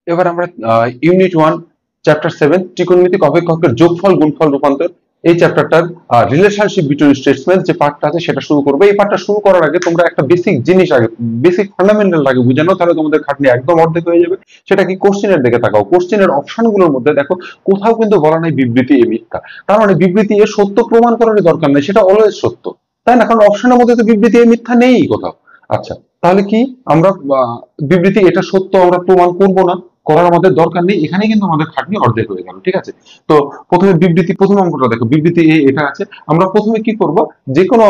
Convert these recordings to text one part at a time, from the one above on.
এবার আমরা unit 1 chapter 7 ত্রিকোণমিতিক অপেক্ষকের যোগফল গুণফল রূপান্তর এই চ্যাপ্টারটার রিলেশনশিপ বিটুইন স্টেটসম্যান যে পার্টটা আছে সেটা শুরু করবে। এই পার্টটা শুরু করার আগে তোমরা একটা বেসিক জিনিস আগে, বেসিক ফান্ডামেন্টাল আগে বুঝে নাও, তাহলে তোমাদের খাটনি একদম অর্ধেক হয়ে যাবে। সেটা কি, কোশ্চেনের দিকে তাকাও। কোশ্চেনের অপশনগুলোর মধ্যে দেখো কোথাও কিন্তু বলা নাই বিবৃতি এ মিথ্যা। তার মানে বিবৃতি এ সত্য প্রমাণ করার দরকার নেই, সেটা অলওয়েজ সত্য, তাই না? কারণ অপশনের মধ্যে তো বিবৃতি এ মিথ্যা নেই কোথাও। আচ্ছা, তাহলে কি আমরা বিবৃতি এটা সত্য আমরা প্রমাণ করব না, করার আমাদের দরকার নেই। এখানে কিন্তু আমাদের খাটনি অর্ধেক হয়ে গেল, ঠিক আছে? তো প্রথমে বিবৃতি, প্রথম অঙ্কটা দেখো, বিবৃতি এ এটা আছে। আমরা প্রথমে কি করব, যে কোনো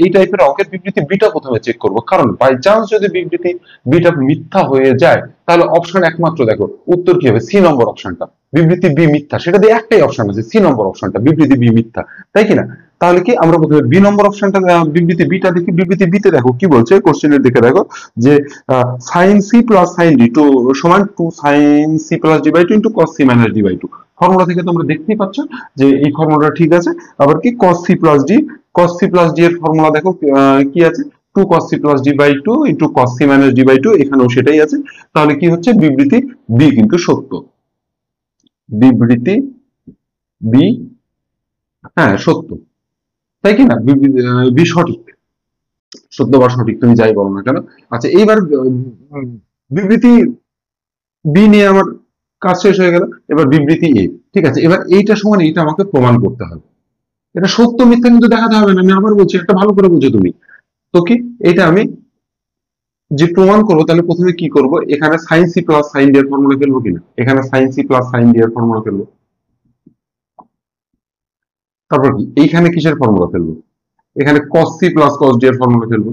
এই টাইপের অঙ্কের বিবৃতি বিটা প্রথমে চেক করব, কারণ বাই চান্স যদি বিবৃতি বিটা মিথ্যা হয়ে যায় তাহলে অপশন একমাত্র দেখো উত্তর কি হবে, সি নম্বর অপশনটা। বিবৃতি বি মিথ্যা, সেটা দিয়ে একটাই অপশন আছে, সি নম্বর অপশনটা, বিবৃতি বি মিথ্যা, তাই কিনা? তাহলে কি আমরা প্রথমে বি নম্বর অপশনটা, বিবৃতি বিটা দেখি। বিবৃতি বিতে দেখো কি বলছে, কোশ্চেনের দিকে দেখো যে sine C plus sign D to সমান two sine C plus D by two into cos C minus D by two. Formula থেকে তোমরা দেখতেই পাচ্ছ যে এই ফর্মুলাটা ঠিক আছে। আবার কি cos C plus D, cos C plus D এর ফর্মুলা দেখো কি আছে, two cos C plus D by two into cos C minus D by two, এখানেও সেটাই আছে। তাহলে কি হচ্ছে, বিবৃতি বি কিন্তু সত্য। বিবৃতি বি, হ্যাঁ সত্য, তাই কি না? বি সঠিক, সত্য বা সঠিক তুমি যাই বলো না কেন। আচ্ছা, এইবার বিবৃতি বি নিয়ে আমার কাজ শেষ হয়ে গেল। এবার বিবৃতি এ, ঠিক আছে। এবার এইটা সমান এইটা আমাকে প্রমাণ করতে হবে। এটা সত্য মিথ্যা কিন্তু দেখাতে হবে না, আমি আবার বলছি, একটা ভালো করে বুঝো তুমি। তো কি, এটা আমি যে প্রমাণ করবো, তাহলে প্রথমে কি করব, এখানে sine C plus sign D এর ফর্মুলা ফেলবো কিনা, এখানে sine C plus sign D এর ফর্মুলা ফেলবো। তারপর কি, এইখানে কিসের ফর্মুলা ফেলবো, এখানে cos c plus cos d এর ফর্মুলা ফেলবো।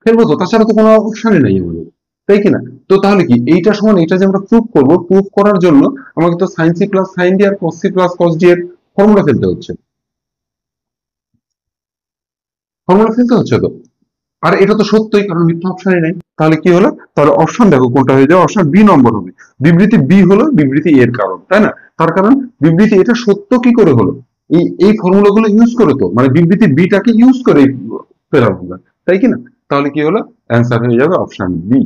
ফেলবো তো, তাছাড়া তো কোনো অপশনই নাই আমাদের, তাই কিনা? তো তাহলে কি, এইটা সমান এইটা যে আমরা প্রুফ করব, প্রুফ করার জন্য আমাকে তো sine C plus sign D আর cos c plus cos d এর ফর্মুলা ফেলতে হচ্ছে, ফর্মুলা ফেলতে হচ্ছে তো। আর এটা তো সত্যই, কারণ মিথ্যা অপশনই নাই। তাহলে কি হলো, তাহলে অপশন দেখো কোনটা হয়ে যাবে, অপশন বি নম্বর হবে। বিবৃতি বি হলো বিবৃতি এর কারণ, তাই না? তার কারণ বিবৃতি এটা সত্য কি করে হলো, এই ফর্মুলা গুলো ইউজ করে, তো মানে বিবৃতি বিটাকে ইউজ করে পেলাম আমরা, তাই কি না? তাহলে কি হলো, অ্যান্সার হয়ে যাবে অপশন বি।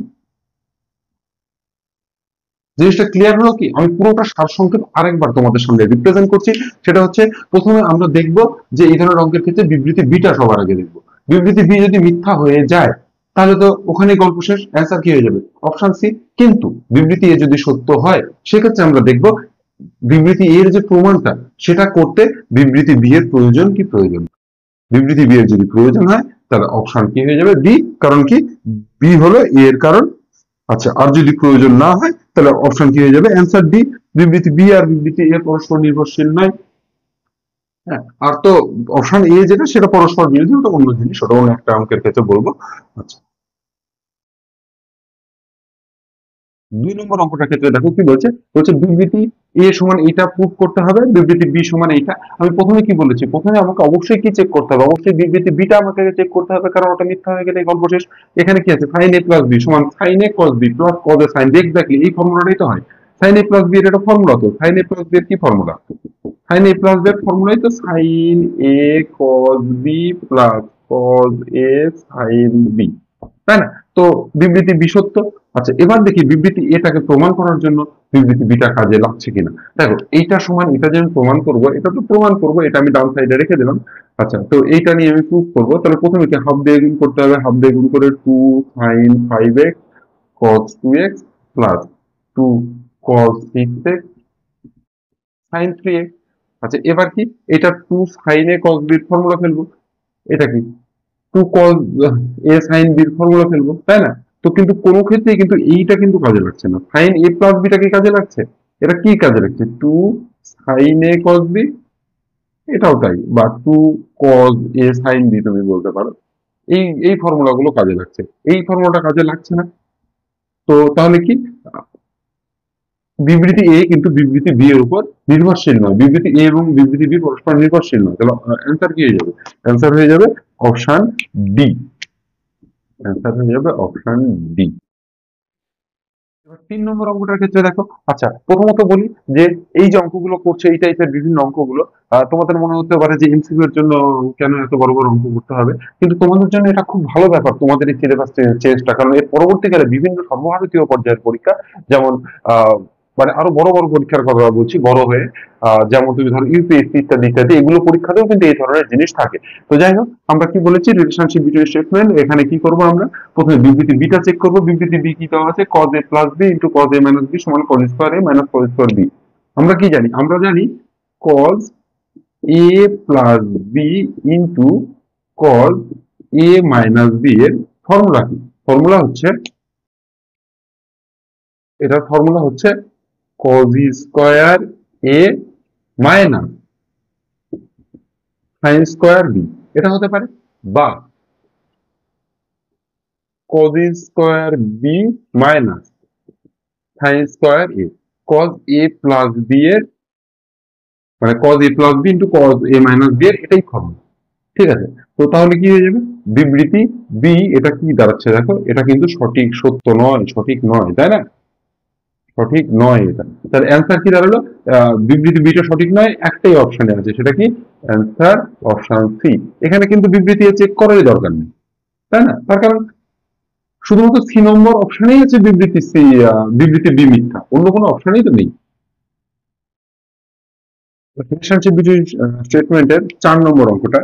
জিনিসটা ক্লিয়ার হলো কি? আমি পুরোটা সারসংক্ষেপ আরেকবার তোমাদের সামনে রিপ্রেজেন্ট করছি। সেটা হচ্ছে, প্রথমে আমরা দেখব যে এই ধরনের অঙ্কের ক্ষেত্রে বিবৃতি বিটা সবার আগে দেখবো। বিবৃতি বি যদি মিথ্যা হয়ে যায় তাহলে তো ওখানে গল্প শেষ, অ্যান্সার কি হয়ে যাবে, অপশন সি। কিন্তু বিবৃতি এ যদি সত্য হয় সেক্ষেত্রে আমরা দেখব বিবৃতি এর যে প্রমাণটা সেটা করতে বিবৃতি বি এর প্রয়োজন কি প্রয়োজন। বিবৃতি বি এর যদি প্রয়োজন হয় তাহলে অপশন কি হয়ে যাবে, বি। কারণ কি, বি হলো এ এর কারণ। আচ্ছা, আর যদি প্রয়োজন না হয় তাহলে অপশন কি হয়ে যাবে, অ্যান্সার ডি। বিবৃতি বি আর বিবৃতি এ পরস্পর নির্ভরশীল নয়। হ্যাঁ, আর তো অপশন এ যেটা সেটা পরস্পর বিরোধী, ওটা অন্য জিনিস, ওটা অন্য একটা অঙ্কের ক্ষেত্রে বলবো। আচ্ছা, 2 নম্বর অঙ্কটার ক্ষেত্রে দেখো কি বলছে, বলছে বিবৃতি এ সমান এইটা প্রুফ করতে হবে, বিবৃতি বি সমান এইটা। আমি প্রথমে কি বলেছি, প্রথমে আমাকে অবশ্যই কি চেক করতে হবে, অবশ্যই বিবৃতি বিটা আমাকে চেক করতে হবে, কারণ ওটা মিথ্যা হয়ে গেলে গল্প শেষ। এখানে কি আছে, সাইন এ প্লাস বি সমান সাইন এ কস বি প্লাস কস এ সাইন বি, এক্স্যাক্টলি এই ফর্মুলাটাই তো হয়। সাইন এ প্লাস বি এর একটা ফর্মুলা, তো সাইন এ প্লাস বি এর কি formula, sign A plus B এর ফর্মুলাই তো সাইন এ কস বি প্লাস কস এ সাইন বি, তাই না? তো বিবৃতি বি সত্য। আচ্ছা, এবার দেখি বিবৃতি এটাকে প্রমাণ করার জন্য বিবৃতি বিটা কাজে লাগছে কিনা। দেখো, এইটা সমান এটা যে আমি প্রমাণ করবো, এটা তো প্রমাণ করবো, এটা আমি ডান সাইডে রেখে দিলাম। আচ্ছা, তো এইটা নিয়ে আমি প্রুফ করবো, তাহলে প্রথমে কি হাফ দিয়ে গুণ করতে হবে, হাফ দিয়ে গুণ করে two sine five X cos two X plus two cos six X sine three X. আচ্ছা, এবার কি, এটা টু সাইন এ কস বির ফর্মুলা ফেলবো। এটা কি, টু কস এ সাইন বির ফর্মুলা ফেলবো, তাই না? তো কিন্তু কোনো ক্ষেত্রেই কিন্তু এইটা কিন্তু কাজে লাগছে না, সাইন এ প্লাস বিটা কি কাজে লাগছে, এটা কি কাজে লাগছে, টু সাইন এ কস বি, এটাও তাই, বা টু কস এ সাইন বি তুমি বলতে পারো। এই ফর্মুলা গুলো কাজে লাগছে, এই ফর্মুলাটা কাজে লাগছে না। তো তাহলে কি, বিবৃতি এ কিন্তু বিবৃতি বি এর উপর নির্ভরশীল নয়, বিবৃতি এ এবং বিবৃতি বি পরস্পর নির্ভরশীল নয়। তাহলে অ্যান্সার কি হয়ে যাবে, অ্যান্সার হয়ে যাবে অপশন ডি। অ্যান্সার হয়ে যাবে অপশন ডি। এবার 3 নম্বর অঙ্কটার ক্ষেত্রে দেখো, আচ্ছা প্রথমত বলি যে এই যে অঙ্কগুলো করছে এই টাইপের বিভিন্ন অঙ্কগুলো তোমাদের মনে হতে পারে যে এমসিকিউ এর জন্য কেন এত বড় বড় অঙ্ক করতে হবে, কিন্তু তোমাদের জন্য এটা খুব ভালো ব্যাপার তোমাদের এই সিলেবাস চেঞ্জটা, কারণ এর পরবর্তীকালে বিভিন্ন সর্বভারতীয় পর্যায়ের পরীক্ষা, যেমন মানে আরো বড় বড় পরীক্ষার কথা বলছি, বড় হয়ে যেমন তুমি ধরো ইউপিএসসি ইত্যাদি ইত্যাদি এগুলো পরীক্ষাতেও কিন্তু এই ধরনের জিনিস থাকে। তো যাই হোক, আমরা কি বলেছি, রিলেশনশিপ বিটুইন স্টেটমেন্ট, এখানে কি করব আমরা, প্রথমে বিবৃতি বিটা চেক করব। বিবৃতি বি কি দেওয়া আছে, cos a plus B into cos a minus B সমান cos square a minus cos square B. আমরা কি জানি, আমরা জানি cos a plus B into cos a minus B এর ফর্মুলা কি, ফর্মুলা হচ্ছে, এটার ফর্মুলা হচ্ছে cos square a minus sin square B, এটা হতে পারে, বা cos square B minus sin square A, cos a plus B এর মানে cos a plus B into cos a minus B এর এটাই ফর্মুলা। ঠিক আছে, তো তাহলে কি হয়ে যাবে, বিবৃতি বি এটা কি দাঁড়াচ্ছে দেখো, এটা কিন্তু সঠিক সত্য নয়, সঠিক নয়, তাই না, সঠিক নয় এটা, তাহলে অ্যান্সার কি দাঁড়ালো, বিবৃতি বিটা সঠিক নয়, একটাই অপশনে আছে, সেটা কি, অ্যান্সার অপশন সি। এখানে কিন্তু বিবৃতি চেক করারই দরকার নেই, তাই না, তার কারণ শুধুমাত্র সি নম্বর অপশনেই আছে বিবৃতি সি, বিবৃতি বি মিথ্যা, অন্য কোনো অপশনেই তো নেই। রিলেশনশিপ বিটুইন স্টেটমেন্টের 4 নম্বর অঙ্কটা,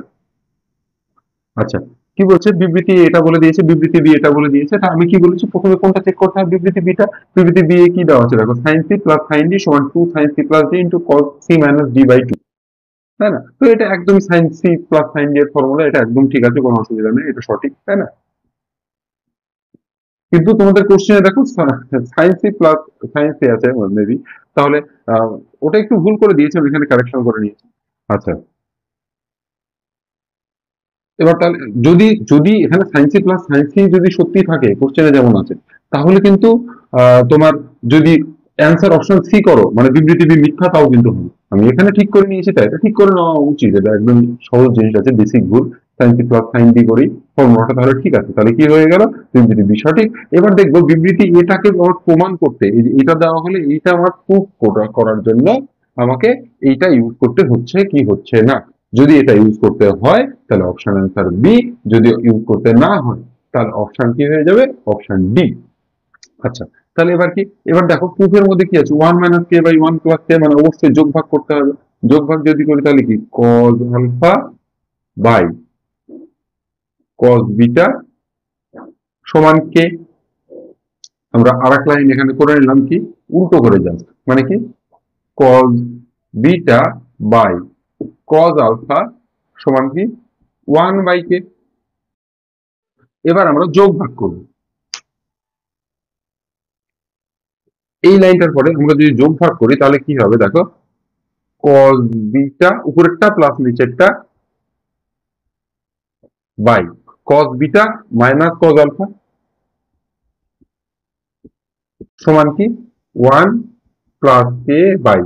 আচ্ছা কি বলছে, বিবৃতি এটা বলে দিয়েছে, বিবৃতি বি এটা বলে দিয়েছে, তা আমি কি বলেছি, প্রথমে কোনটা চেক করতে হবে, বিবৃতি বিটা। বিবৃতি বি এ কি দেওয়া আছে দেখো, sin c plus sin d সমান 2 sin c plus d into cos c minus d by 2, তাই না, তো এটা একদম sin c plus sin d এর ফর্মুলা, এটা একদম ঠিক আছে, কোনো অসুবিধা নেই, এটা সঠিক, তাই না, কিন্তু তোমাদের কোশ্চেনে দেখো sin c plus sin c আছে মেবি, তাহলে ওটা একটু ভুল করে দিয়েছে, আমি এখানে কারেকশন করে নিয়েছি। আচ্ছা, এবার তাহলে যদি যদি এখানে সায়েন্সি প্লাস সায়েন্সি যদি সত্যি থাকে কোশ্চেনে যেমন আছে, তাহলে কিন্তু তোমার যদি অ্যান্সার অপশন সি করো মানে বিবৃতি বি মিথ্যা, তাও কিন্তু হবে। আমি এখানে ঠিক করে নিয়েছি, তাই এটা ঠিক করে নেওয়া উচিত, এটা একদম সহজ জিনিস আছে, বেসিক ভুল, সায়েন্সি প্লাস সাইন ডি করি ফর্মুলাটা, তাহলে ঠিক আছে, তাহলে কি হয়ে গেল, বিবৃতি বি সঠিক। এবার দেখবো বিবৃতি এটাকে আমার প্রমাণ করতে, এই যে এটা দেওয়া হলে এইটা আমার প্রুফ করার জন্য আমাকে এইটা ইউজ করতে হচ্ছে কি হচ্ছে না, যদি এটা ইউজ করতে হয় তাহলে অপশন অ্যান্সার বি, যদি ইউজ করতে না হয় তাহলে অপশন কি হয়ে যাবে, অপশন ডি। আচ্ছা, তাহলে এবার কি, এবার দেখো প্রুফের মধ্যে কি আছে, 1 মাইনাস কে বাই 1 প্লাস কে, মানে অবশ্যই যোগ ভাগ করতে হবে, যোগ ভাগ যদি করি তাহলে কি, cos alpha by cos beta সমান কে, আমরা আরেক লাইন এখানে করে নিলাম কি, উল্টো করে জাস্ট, মানে কি, cos beta by cos alpha সমান কি 1 বাই কে। এবার আমরা যোগ ভাগ করব, এই লাইনটার পরে আমরা যদি যোগ ভাগ করি তাহলে কি হবে দেখো, cos বিটা উপরেরটা প্লাস নিচেরটা by cos beta minus cos alpha সমান কি 1 plus K by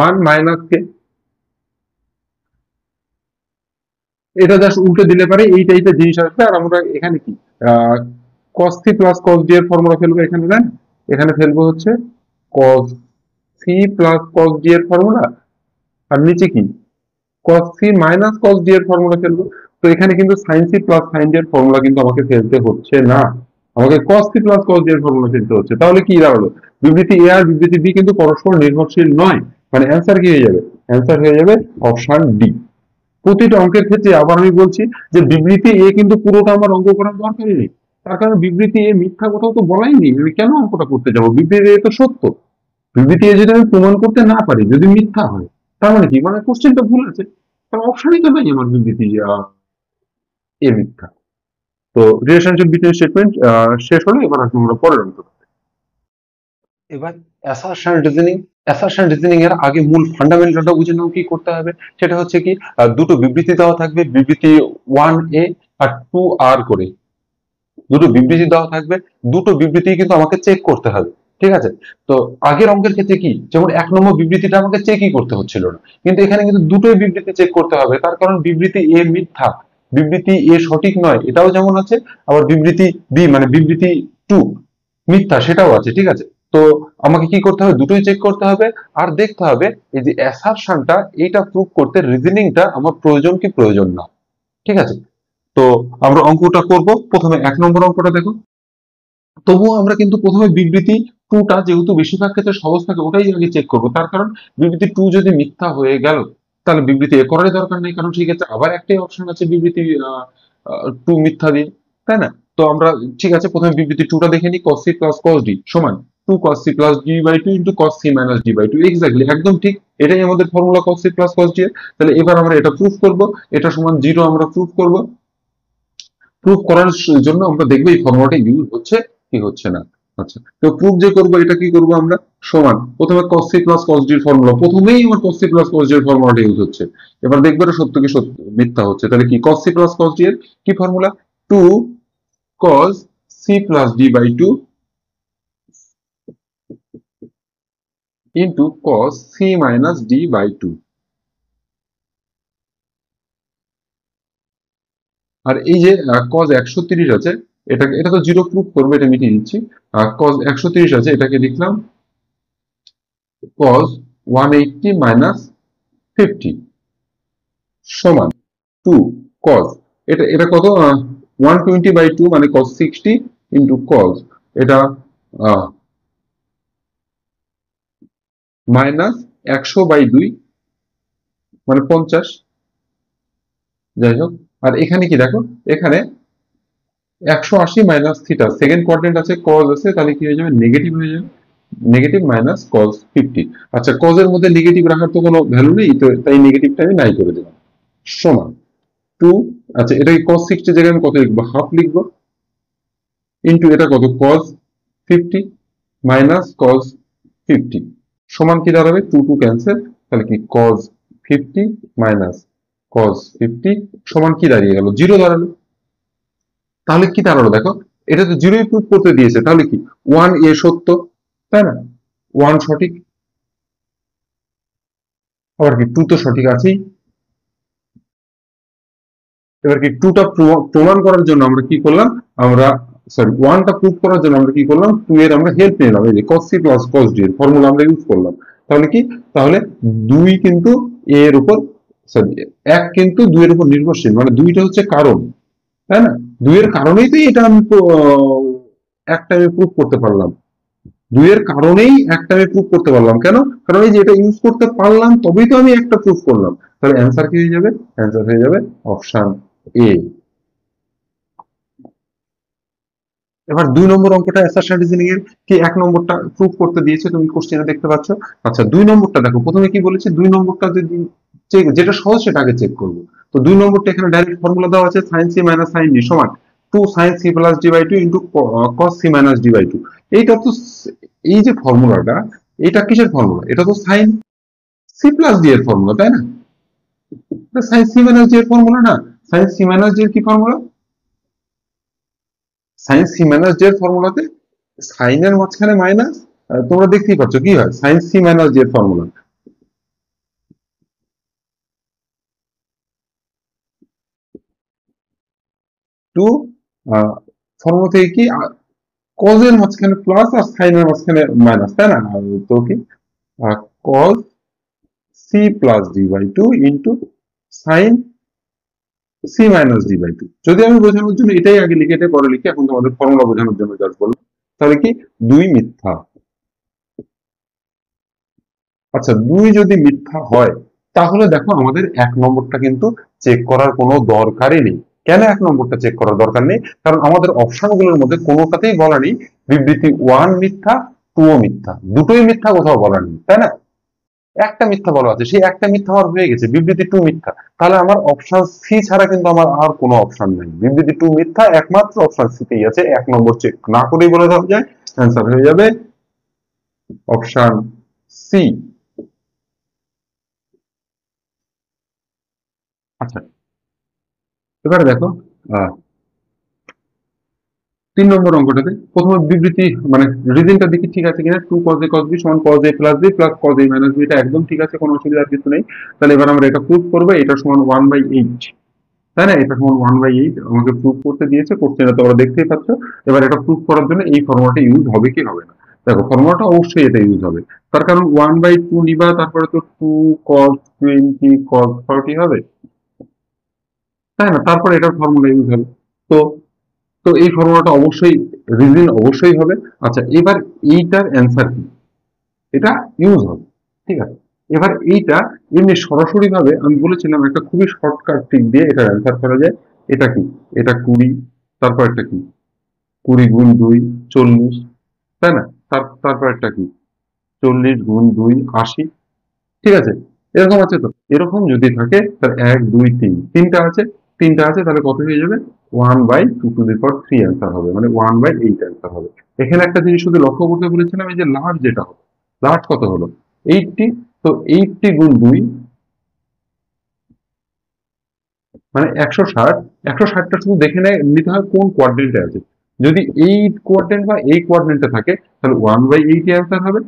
1 minus K. এটা জাস্ট উল্টে দিলে পারে এই টাইপের জিনিস আসবে, আর আমরা এখানে কি cos c plus cos d এর ফর্মুলা ফেলবো এখানে, না এখানে ফেলবো হচ্ছে cos c plus cos d এর ফর্মুলা, আর নিচে কি cos c minus cos d এর ফর্মুলা ফেলবো। তো এখানে কিন্তু sin c plus sin d এর ফর্মুলা কিন্তু আমাকে ফেলতে হচ্ছে না, আমাকে cos c plus cos d এর ফর্মুলা ফেলতে হচ্ছে, তাহলে কি দাঁড়ালো, বিবৃতি এ আর বিবৃতি বি কিন্তু পরস্পর নির্ভরশীল নয়, মানে অ্যান্সার কি হয়ে যাবে, অ্যান্সার হয়ে যাবে অপশন ডি। প্রতিটা অঙ্কের ক্ষেত্রে আবার আমি বলছি যে বিবৃতি এ কিন্তু পুরোটা আমার অঙ্ক করার দরকারই নেই, তার কারণ বিবৃতি এ মিথ্যা কোথাও তো বলাই নেই, আমি কেন অঙ্কটা করতে যাবো, বিবৃতি এ তো সত্য, বিবৃতি এ যদি আমি প্রমাণ করতে না পারি, যদি মিথ্যা হয়, তার মানে কি, মানে কোশ্চেনটা ভুল আছে, তার অপশনই তো নাই আমার বিবৃতি এ মিথ্যা। তো রিলেশনশিপ বিটুইন স্টেটমেন্ট শেষ হলো, এবার আসলে আমরা পরের অঙ্ক। এবার অ্যাসারশন রিজনিং, অ্যাসারশন রিজনিং এর আগে মূল ফান্ডামেন্টালটা বুঝে নাও কি করতে হবে, সেটা হচ্ছে কি, দুটো বিবৃতি দেওয়া থাকবে, বিবৃতি 1a আর 2r করে দুটো বিবৃতি দেওয়া থাকবে, দুটো বিবৃতি কিন্তু আমাকে চেক করতে হবে, ঠিক আছে। তো আগের অঙ্কের ক্ষেত্রে কি, যেমন 1 নম্বর বিবৃতিটা আমাকে চেকই করতে হচ্ছিল না, কিন্তু এখানে কিন্তু দুটোই বিবৃতি চেক করতে হবে, তার কারণ বিবৃতি এ মিথ্যা, বিবৃতি এ সঠিক নয় এটাও যেমন আছে, আবার বিবৃতি বি মানে বিবৃতি 2 মিথ্যা সেটাও আছে, ঠিক আছে। তো আমাকে কি করতে হবে, দুটোই চেক করতে হবে, আর দেখতে হবে এই যে অ্যাসারশনটা এটা প্রুভ করতে রিজনিংটা আমার প্রয়োজন কি প্রয়োজন না। ঠিক আছে, তো আমরা অঙ্কটা করব। প্রথমে 1 নম্বর অঙ্কটা দেখো। তবুও আমরা কিন্তু প্রথমে বিবৃতি টুটা যেহেতু বেশিরভাগ ক্ষেত্রে সহজ থাকে ওটাই আগে চেক করবো, তার কারণ বিবৃতি টু যদি মিথ্যা হয়ে গেল তাহলে বিবৃতি এ করারই দরকার নেই, কারণ সেই ক্ষেত্রে আবার একটাই অপশন আছে বিবৃতি টু মিথ্যা দিয়ে, তাই না? তো আমরা ঠিক আছে প্রথমে বিবৃতি টুটা দেখে নিই। cos c plus cos d সমান 2 cos c plus d by 2 into cos c minus d by 2, exactly একদম ঠিক, এটাই আমাদের formula cos c plus cos d এর। তাহলে এবার আমরা এটা প্রুফ করব, এটা সমান 0 আমরা প্রুফ করব। প্রুফ করার জন্য আমরা দেখবো এই ফর্মুলাটা ইউজ হচ্ছে কি হচ্ছে না। আচ্ছা, তো প্রুফ যে করব এটা কি করব আমরা, সমান প্রথমে cos c plus cos d এর ফর্মুলা, প্রথমেই আমার cos c plus cos d এর ফর্মুলাটা ইউজ হচ্ছে। এবার দেখবো এটা সত্য কি সত্য মিথ্যা হচ্ছে। তাহলে কি cos c plus cos d এর কি formula, 2 cos c plus d by 2 into cos c minus d by 2। আর এই যে cos 130 আছে, এটাকে, এটা তো জিরো প্রুফ করবে, এটা মিটিয়ে দিচ্ছি। cos 130 আছে, এটাকে লিখলাম cos 180 মাইনাস 50 সমান 2 cos, এটা এটা কত, 120 বাই 2 মানে cos 60 ইন্টু cos, এটা মাইনাস 100 বাই 2 মানে 50। যাই হোক, আর এখানে কি দেখো, এখানে 180 মাইনাস থিটা, সেকেন্ড কোয়াড্রেন্ট আছে, cos আছে, তাহলে কি হয়ে যাবে, নেগেটিভ হয়ে যাবে, নেগেটিভ মাইনাস cos 50। আচ্ছা, cos এর মধ্যে নেগেটিভ রাখার তো কোনো ভ্যালু নেই, তো তাই নেগেটিভটা আমি নাই করে দিলাম, সমান 2, আচ্ছা এটা cos 60 জায়গায় আমি কত লিখবো, হাফ লিখবো, ইন্টু এটা কত cos 50 মাইনাস cos 50 সমান কি দাঁড়াবে, 2 2 ক্যান্সেল, তাহলে কি cos 50 মাইনাস cos 50 সমান কি দাঁড়িয়ে গেল, 0 দাঁড়ালো। তাহলে কি দাঁড়ালো দেখো, এটা তো জিরোই প্রুফ করতে দিয়েছে, তাহলে কি 1 এ সত্য, তাই না, 1 সঠিক, আবার কি 2 তো সঠিক আছেই। এবার কি 2 টা প্রমাণ করার জন্য আমরা কি করলাম, আমরা সরি 1 টা প্রুফ করার জন্য আমরা কি করলাম, 2 এর আমরা হেল্প নিলাম, এই যে cos c plus cos d এর ফর্মুলা আমরা ইউজ করলাম। তাহলে কি, তাহলে 2 কিন্তু a এর উপর, সরি 1 কিন্তু 2 এর উপর নির্ভরশীল, মানে 2টা হচ্ছে কারণ, তাই না, 2 এর কারণেই তো এটা আমি একটা আমি প্রুফ করতে পারলাম, 2 এর কারণেই একটা আমি প্রুফ করতে পারলাম, কেন, কারণ এই যে এটা ইউজ করতে পারলাম তবেই তো আমি একটা প্রুফ করলাম। তাহলে অ্যান্সার কি হয়ে যাবে, অ্যান্সার হয়ে যাবে অপশন এ। এবার 2 নম্বর অঙ্কটা অ্যাসারশন রিজনিং এর কি, 1 নম্বরটা প্রুফ করতে দিয়েছে তুমি কোশ্চেনে দেখতে পাচ্ছ। আচ্ছা 2 নম্বরটা দেখো, প্রথমে কি বলেছে, 2 নম্বরটা যদি চেক, যেটা সহজ সেটা আগে চেক করবো। তো 2 নম্বরটা এখানে ডাইরেক্ট ফর্মুলা দেওয়া আছে, sine C minus sine D সমান 2 sign C plus D by 2 into cos C minus D by 2। এইটা তো, এই যে ফর্মুলাটা, এটা কিসের ফর্মুলা, এটা তো সাইন সি প্লাস ডি এর ফর্মুলা, তাই না, সাইন সি মাইনাস ডি এর ফর্মুলা না, সাইন সি মাইনাস ডি এর কি formula, sine C minus D এর ফর্মুলাতে সাইনের মাঝখানে মাইনাস, তোমরা দেখতেই পাচ্ছ কি হয়, সাইন সি মাইনাস ডি এর ফর্মুলা 2, ফর্মুলা থেকে কি কজ এর মাঝখানে প্লাস আর সাইনের মাঝখানে মাইনাস, তাই না, তো কি cos C plus D by 2 into sine C minus D by 2। যদি আমি বোঝানোর জন্য এটাই আগে লিখে এটাই পরে লিখি, এখন তোমাদের ফর্মুলা বোঝানোর জন্য জাস্ট বললাম। তাহলে কি 2 মিথ্যা। আচ্ছা 2 যদি মিথ্যা হয় তাহলে দেখো আমাদের 1 নম্বরটা কিন্তু চেক করার কোনো দরকারই নেই। কেন 1 নম্বরটা চেক করার দরকার নেই, কারণ আমাদের অপশনগুলোর মধ্যে কোনোটাতেই বলা নেই বিবৃতি 1 মিথ্যা 2 ও মিথ্যা, দুটোই মিথ্যা কোথাও বলা নেই, তাই না, একটা মিথ্যা বলা আছে, সেই একটা মিথ্যা আমার হয়ে গেছে, বিবৃতি 2 মিথ্যা, তাহলে আমার অপশন সি ছাড়া কিন্তু আমার আর কোনো অপশন নেই, বিবৃতি 2 মিথ্যা একমাত্র অপশন সি তেই আছে, 1 নম্বর চেক না করেই বলে দেওয়া যায়, অ্যান্সার হয়ে যাবে অপশন সি। আচ্ছা এবারে দেখো, আহ, 3 নম্বর অঙ্কটাতে প্রথমে বিবৃতি মানে রিজনটা দেখি ঠিক আছে কিনা, 2 cos a cos b সমান cos a plus b plus cos a minus b, এটা একদম ঠিক আছে, কোনো অসুবিধার কিছু নেই। তাহলে এবার আমরা এটা প্রুফ করবো, এটা সমান 1/8, তাই না, এটা সমান 1/8 আমাকে প্রুফ করতে দিয়েছে, কোশ্চেনে তোমরা দেখতেই পাচ্ছ। এবার এটা প্রুফ করার জন্য এই ফর্মুলাটা ইউজ হবে কি হবে না। দেখো ফর্মুলাটা অবশ্যই এটা ইউজ হবে, তার কারণ 1/2 নিবা, তারপরে তো 2 cos 20 cos 40 হবে, তাই না? তারপরে এটার ফর্মুলা ইউজ হবে। তো তো এই ফর্মুলাটা অবশ্যই রিজিন অবশ্যই হবে। আচ্ছা, এবার এইটার অ্যান্সার কি, এটা ইউজ হবে, ঠিক আছে? এবার এইটা এমনি সরাসরি ভাবে আমি বলেছিলাম একটা খুবই শর্টকাট ট্রিক দিয়ে এটার অ্যান্সার করা যায়। এটা কি, এটা 20, তারপর একটা কি 20 গুণ 2 40, তাই না? তারপর একটা কি 40 গুণ 2 80, ঠিক আছে? এরকম আছে তো, এরকম যদি থাকে তাহলে 1 2 3 তিনটা আছে তাহলে কত হয়ে যাবে? 1/2 টু দি পাওয়ার 3 অ্যান্সার হবে, মানে 1/8 অ্যান্সার হবে। এখানে একটা জিনিস শুধু লক্ষ্য করতে বলেছিলাম, এই যে লার্জ যেটা হবে, লার্জ কত হলো 80, তো 80 গুণ 2 মানে 160, 160টা শুধু দেখে নিতে হয় কোন কোয়াড্রেন্টে আছে। যদি এই কোয়াড্রেন্ট বা এই কোয়াড্রেন্টে থাকে তাহলে 1/8 অ্যান্সার হবে।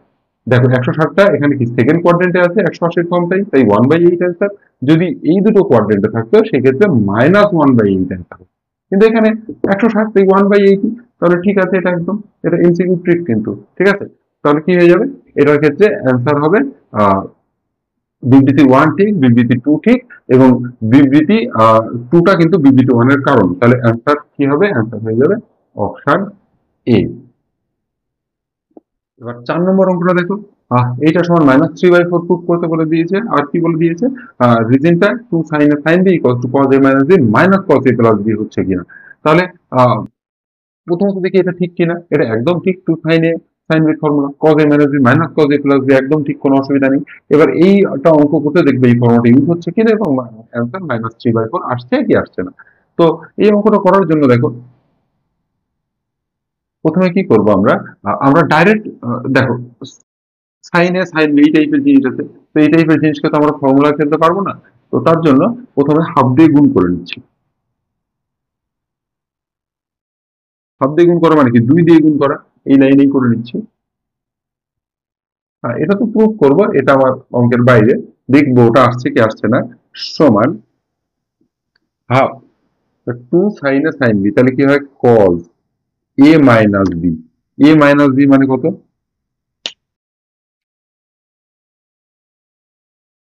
দেখো 160টা এখানে কি সেকেন্ড কোয়াড্রেন্টে আছে, 180 ফর্মটাই, তাই 1/8 অ্যান্সার। যদি এই দুটো কোয়াড্রেন্টে থাকতো সেক্ষেত্রে -1/8 অ্যান্সার হবে। কিন্তু এখানে 160, তাই 1/8, তাহলে ঠিক আছে, এটা একদম, এটা এমসিকিউ ট্রিক কিন্তু, ঠিক আছে? তাহলে কি হয়ে যাবে, এটার ক্ষেত্রে অ্যান্সার হবে আহ বিবৃতি 1 ঠিক, বিবৃতি 2 ঠিক, এবং বিবৃতি 2টা কিন্তু বিবৃতি 1 এর কারণ। তাহলে অ্যান্সার কি হবে, অ্যান্সার হয়ে যাবে অপশন এ। এবার 4 নম্বর অঙ্কটা দেখো, এইটা সমান -3/4 প্রুফ করতে বলে দিয়েছে, আর কি বলে দিয়েছে, রিজনটা 2 sin a sin b equal to cos a minus b minus cos a plus b হচ্ছে কিনা। তাহলে আহ, প্রথমত দেখি এটা ঠিক কিনা, এটা একদম ঠিক, 2 sin a sin b formula, cos a minus b minus cos a plus b একদম ঠিক, কোনো অসুবিধা নেই। এবার এইটা অঙ্ক করতে দেখবে এই ফর্মুলাটা ইউজ হচ্ছে কিনা এবং অ্যান্সার -3/4 আসছে কি আসছে না। তো এই অঙ্কটা করার জন্য দেখো প্রথমে কি করব আমরা, আমরা ডাইরেক্ট দেখো সাইন এ সাইন বি এই টাইপের জিনিস আছে, তো এই টাইপের জিনিসকে তো আমরা ফর্মুলা ফেলতে পারবো না। তো তার জন্য প্রথমে হাফ দিয়ে গুণ করে নিচ্ছি। হাফ দিয়ে গুণ করা মানে কি, 2 দিয়ে গুণ করা, এই লাইনেই করে নিচ্ছি। এটা তো প্রুফ করব, এটা আমার অঙ্কের বাইরে, দেখবো ওটা আসছে কি আসছে না। সমান half 2 sin a sin b, তাহলে কি হয় cos a minus b, a minus b মানে কত,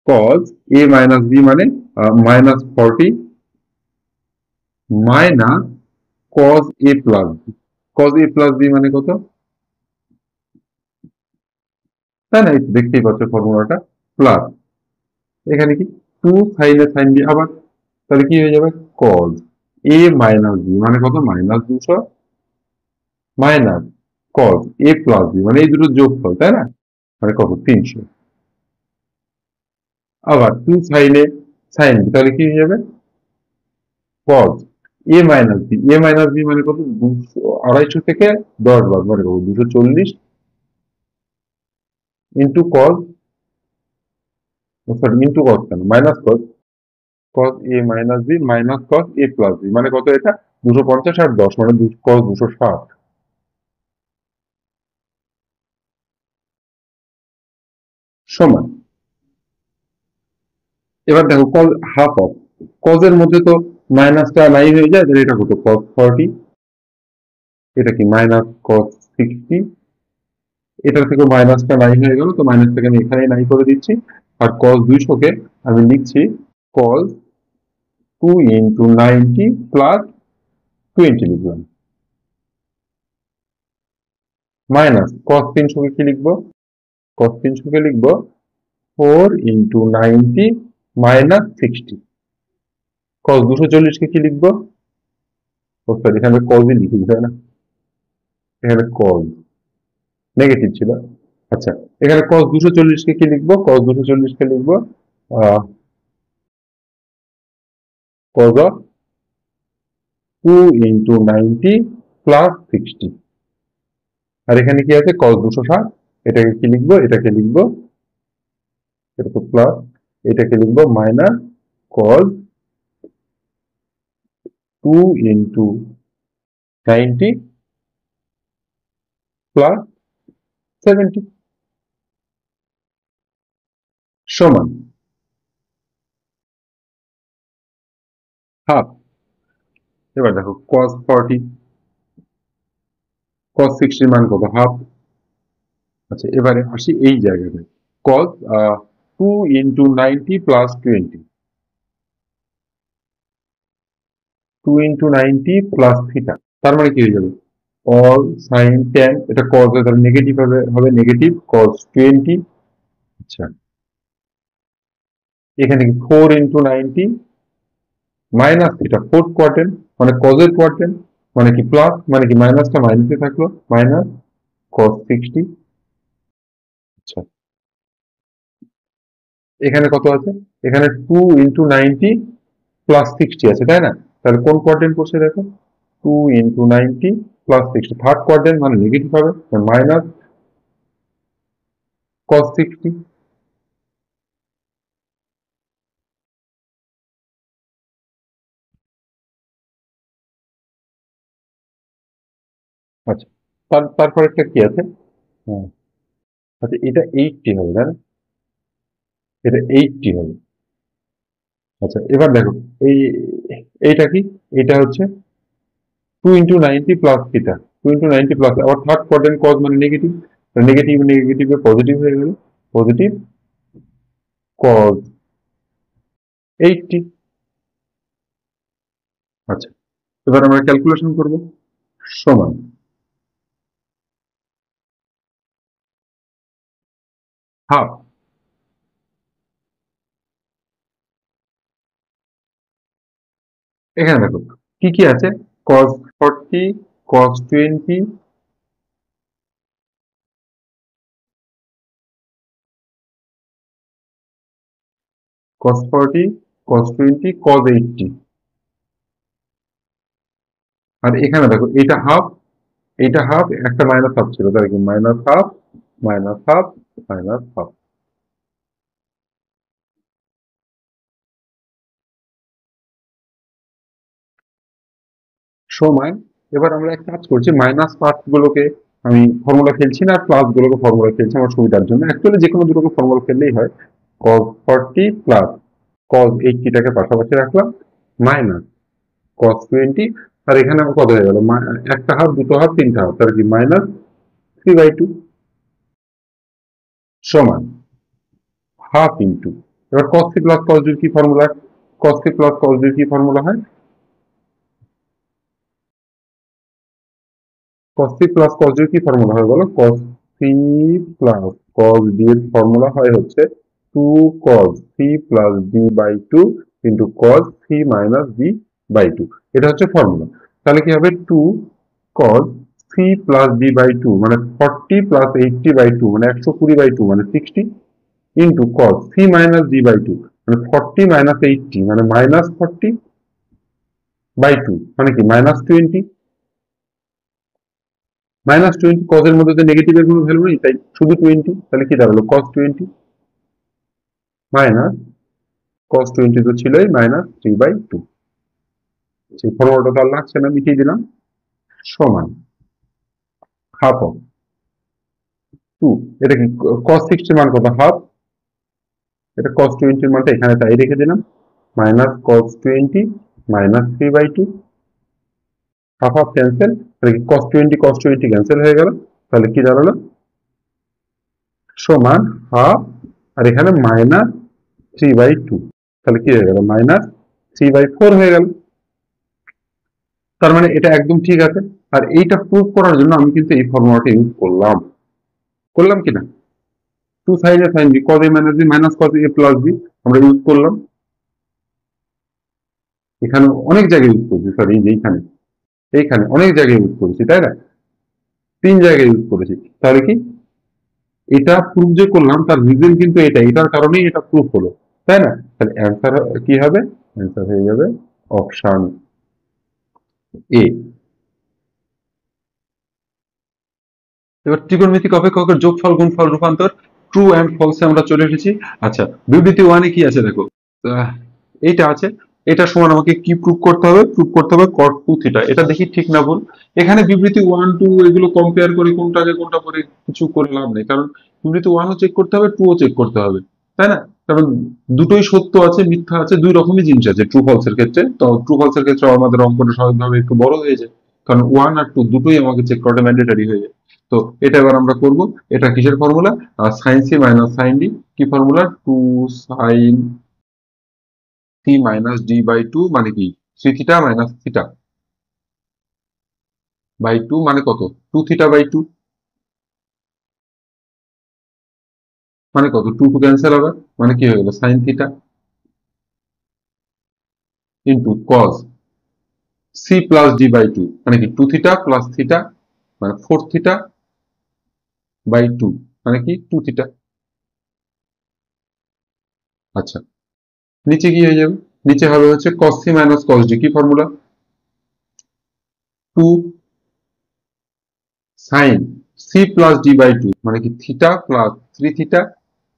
cos a মাইনাস b মানে -40 minus cos a plus b, cos a plus b মানে কত, তাই না? এই তো দেখতেই পাচ্ছ ফর্মুলাটা, প্লাস এখানে কি 2 sin a sin b আবার, তাহলে কি হয়ে যাবে cos a মাইনাস b মানে কত, -200 minus cos a plus b মানে এই দুটো যোগফল, তাই না? মানে কত, 300। আবার 2 sin a sin b, তাহলে কি হয়ে যাবে cos a minus b, a minus b মানে কত, 200, 250 থেকে 10 বাদ মানে কত, 240 into cos, sorry into cos কেন, minus cos, cos a minus b minus cos a plus b মানে কত, এটা 250 আর 10 মানে cos 260 সমান। এবার দেখো cos হাফ অফ, cos এর মধ্যে তো মাইনাসটা নাই হয়ে যায়, তাহলে এটা কত cos 40, এটা কি মাইনাস cos 60, এটার থেকে মাইনাসটা নাই হয়ে গেল, তো মাইনাসটাকে আমি এখানে নাই করে দিচ্ছি। আর cos 200 কে আমি লিখছি cos 2 ইন্টু 90 প্লাস 20 লিখলাম, মাইনাস cos 300 কে কি লিখবো, cos 300 কে লিখবো 4 ইন্টু 90 মাইনাস 60, cos 240 কে কি লিখবো, সরি এখানে cos ই লিখি, তাই না? এখানে cos নেগেটিভ ছিল। আচ্ছা, এখানে cos 240 কে কি লিখবো, cos 240 কে লিখবো cos অফ 2 ইন্টু 90 প্লাস 60। আর এখানে কি আছে cos 260, এটাকে কি লিখবো, এটাকে লিখবো, এটা তো প্লাস, এটাকে লিখবো মাইনাস cos 2 ইন্টু 90 প্লাস 70 সমান হাফ। এবার দেখো cos 40, cos 60 মান কত, হাফ, আচ্ছা, এবারে আসি এই জায়গাতে। cos 2 into 90 plus 20, 2 into 90 plus theta, তার মানে কি হয়ে যাবে? cos sin tan, এটা cos এর তাহলে নেগেটিভ হবে নেগেটিভ cos 20। আচ্ছা, এখানে কি 4 into 90 minus theta, fourth quadrant মানে cos এর কোয়াড্রেন্ট, মানে কি প্লাস, মানে কি মাইনাসটা মাইনাসে থাকলো, মাইনাস cos 60। আচ্ছা, এখানে কত আছে? এখানে 2 into 90 প্লাস 60 আছে, তাই না? তাহলে কোন কোয়াড্রেন্ট পড়ছে দেখো, 2 into 90 প্লাস 60, থার্ড কোয়াড্রেন্ট মানে নেগেটিভ হবে, মাইনাস cos 60। আচ্ছা, তারপর একটা কি আছে? হ্যাঁ, আচ্ছা, এটা 80 হবে, তাই না? এটা 80 হবে। আচ্ছা, এবার দেখো, এই এইটা কি? এটা হচ্ছে 2 into 90 plus theta, 2 into 90 plus, আবার থার্ড কোয়াড্রেন্ট cos মানে নেগেটিভ, নেগেটিভ নেগেটিভে পজিটিভ হয়ে গেল, পজিটিভ cos 80। আচ্ছা, এবার আমরা ক্যালকুলেশন করব। সমান হাফ, এখানে দেখো কি কি আছে, cos 40, cos 20, cos 40, cos 20, cos 80। আর এখানে দেখো এটা হাফ, এটা হাফ, একটা মাইনাস হাফ ছিল, তাই কি minus half, minus half, minus half. সমান, এবার আমরা এক কাজ করছি, মাইনাস পার্ট গুলোকে আমি ফর্মুলা খেলছি না, আর প্লাস গুলোকে ফর্মুলা খেলছি আমার সুবিধার জন্য। অ্যাকচুয়ালি যে কোনো দুটোকে ফর্মুলা খেললেই হয়। cos 40 প্লাস cos 80 টাকে পাশাপাশি রাখলাম, মাইনাস cos 20, আর এখানে আমার কত হয়ে গেল, একটা হাফ, দুটো হাফ, তিনটা হাফ, তার কি মাইনাস 3/2 সমান হাফ ইন্টু, এবার cos c plus cos d কি formula, cos c plus cos d কি ফর্মুলা হয়, cos c plus cos d কি ফর্মুলা হয় বলো, cos c plus cos d এর ফর্মুলা হয় হচ্ছে 2 cos c plus d by 2 into cos c minus d by 2, এটা হচ্ছে ফর্মুলা। তাহলে কি হবে, 2 cos c plus d by 2 মানে 40 প্লাস 80 বাই 2 মানে 120 বাই 2 মানে 60, into cos c minus d by 2 মানে 40 মাইনাস 80 মানে মাইনাস 40 বাই 2 মানে কি মাইনাস 20। মাইনাস 20, cos এর মধ্যে তো নেগেটিভের কোনো ভ্যালু নেই, তাই শুধু 20, তাহলে কি দাঁড়ালো cos 20 মাইনাস cos 20 তো ছিলই মাইনাস 3/2, সেই ফর্মুলাটা তো আর লাগছে না, মিটিয়ে দিলাম, সমান হাফ অফ 2, এটা কি cos 60 মান কত, হাফ, এটা cos 20 এর মানটা এখানে তাই রেখে দিলাম, minus cos 20 minus 3/2, half half cancel, তাহলে কি cos 20 ক্যান্সেল হয়ে গেল, তাহলে কি দাঁড়ালো সমান হাফ, আর এখানে মাইনাস 3/2, তাহলে কি হয়ে গেল মাইনাস 3/4 হয়ে গেল। তার মানে এটা একদম ঠিক আছে। আর এইটা প্রুভ করার জন্য আমি কিন্তু এই ফর্মুলাটা ইউজ করলাম, করলাম কিনা, two sine A sine B, cos A minus B minus cos A plus B আমরা ইউজ করলাম। এখানে অনেক জায়গায় ইউজ করছি, সরি এইখানে, এইখানে অনেক জায়গায় ইউজ করেছি, তাই না, 3 জায়গায় ইউজ করেছি। তাহলে কি এটা প্রুভ যে করলাম তার রিজন কিন্তু এটা, এটার কারণেই এটা প্রুভ হলো, তাই না? তাহলে অ্যান্সার কি হবে, অ্যান্সার হয়ে যাবে অপশন এ। এবার ত্রিকোণমিতিক অপেক্ষকের যোগফল গুণফল রূপান্তর, ট্রু অ্যান্ড ফলসে আমরা চলে এসেছি। আচ্ছা, বিবৃতি ওয়ানে কি আছে দেখো, এইটা আছে, এটা সমান আমাকে কি প্রুভ করতে হবে, প্রুভ করতে হবে cot 2 থিটা, এটা দেখি ঠিক না ভুল। এখানে বিবৃতি 1 2 এগুলো কম্পেয়ার করে কোনটা আগে কোনটা পরে কিছু করে লাভ নেই, কারণ বিবৃতি 1 ও চেক করতে হবে, 2 ও চেক করতে হবে, তাই না? কারণ দুটোই সত্য আছে মিথ্যা আছে, দুই রকমই জিনিস আছে ট্রু ফলসের ক্ষেত্রে। তো ট্রু ফলসের ক্ষেত্রে আমাদের অঙ্কটা স্বাভাবিকভাবে একটু বড় হয়ে যায়, কারণ 1 আর 2 দুটোই আমাকে চেক করাটা ম্যান্ডেটরি হয়ে যায়। তো এটা এবার আমরা করব। এটা কিসের formula? Sine C minus sine D. কি formula? 2 sign C minus D by 2 মানে কি 3 থিটা মাইনাস থিটা বাই 2 মানে কত? 2 থিটা বাই 2 মানে কত? 2 টু ক্যান্সেল হবে, মানে কি হয়ে গেল? Sine theta into cos C plus D by 2 মানে কি 2 থিটা প্লাস থিটা মানে 4 থিটা বাই 2 মানে কি 2 থিটা। আচ্ছা, নিচে কি হয়ে যাবে? নিচে হবে হচ্ছে cos c minus cos d। কি formula? 2 sin c plus d by 2 মানে কি থিটা প্লাস 3 থিটা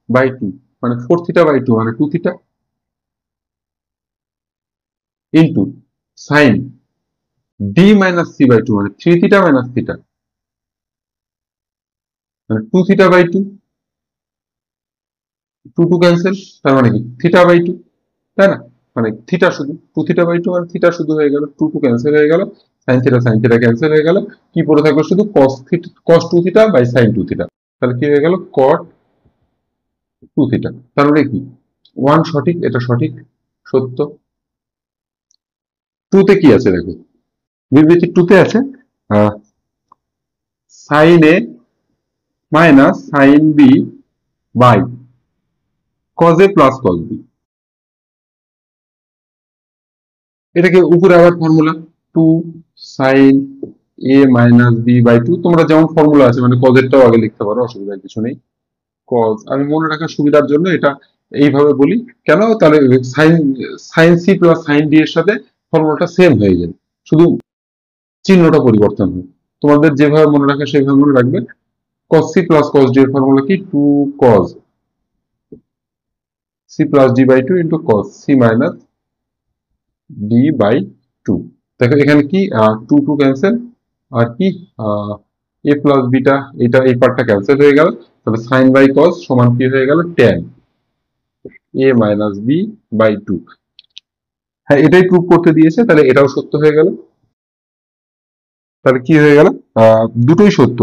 বাই 2 মানে 4 থিটা বাই 2 মানে 2 theta into sin d minus c by 2 মানে 3 থিটা মাইনাস থিটা মানে 2 থিটা বাই 2, 2 টু ক্যান্সেল, তার মানে কি থিটা বাই 2, তাই না? মানে থিটা শুধু 2 থিটা বাই 2 মানে থিটা শুধু হয়ে গেল, 2 টু ক্যান্সেল হয়ে গেল, সাইন থিটা ক্যান্সেল হয়ে গেল, কি পড়ে থাকলো শুধু cos 2 theta by sin 2 theta. তাহলে কি হয়ে গেল? cot 2 theta. তার মানে কি 1 সঠিক, এটা সঠিক সত্য। 2 তে কি আছে দেখো, বিবৃতি 2 তে আছে sin a minus sin b by cos a plus cos b। এটাকে উপরে আবার formula 2 sin a minus b by 2, তোমরা যেমন ফর্মুলা আছে মানে cos এরটাও আগে লিখতে পারো, অসুবিধা কিছু নেই। cos আমি মনে রাখার সুবিধার জন্য এটা এইভাবে বলি। কেন? তাহলে sine sine C plus sign D এর সাথে ফর্মুলাটা সেম হয়ে যায়, শুধু চিহ্নটা পরিবর্তন হয়। তোমাদের যেভাবে মনে রাখা সেভাবে মনে রাখবে। cos c plus cos d এর ফর্মুলা কি? 2 cos c plus d by 2 into cos c minus d by 2। দেখো এখানে কি 2 টু ক্যান্সেল, আর কি a প্লাস বিটা, এটা এই পার্টটা ক্যান্সেল হয়ে গেল, তাহলে সাইন বাই cos সমান কি হয়ে গেল? tan a minus b by 2। হ্যাঁ, এটাই প্রুভ করতে দিয়েছে, তাহলে এটাও সত্য হয়ে গেল। তাহলে কি হয়ে গেল? দুটোই সত্য।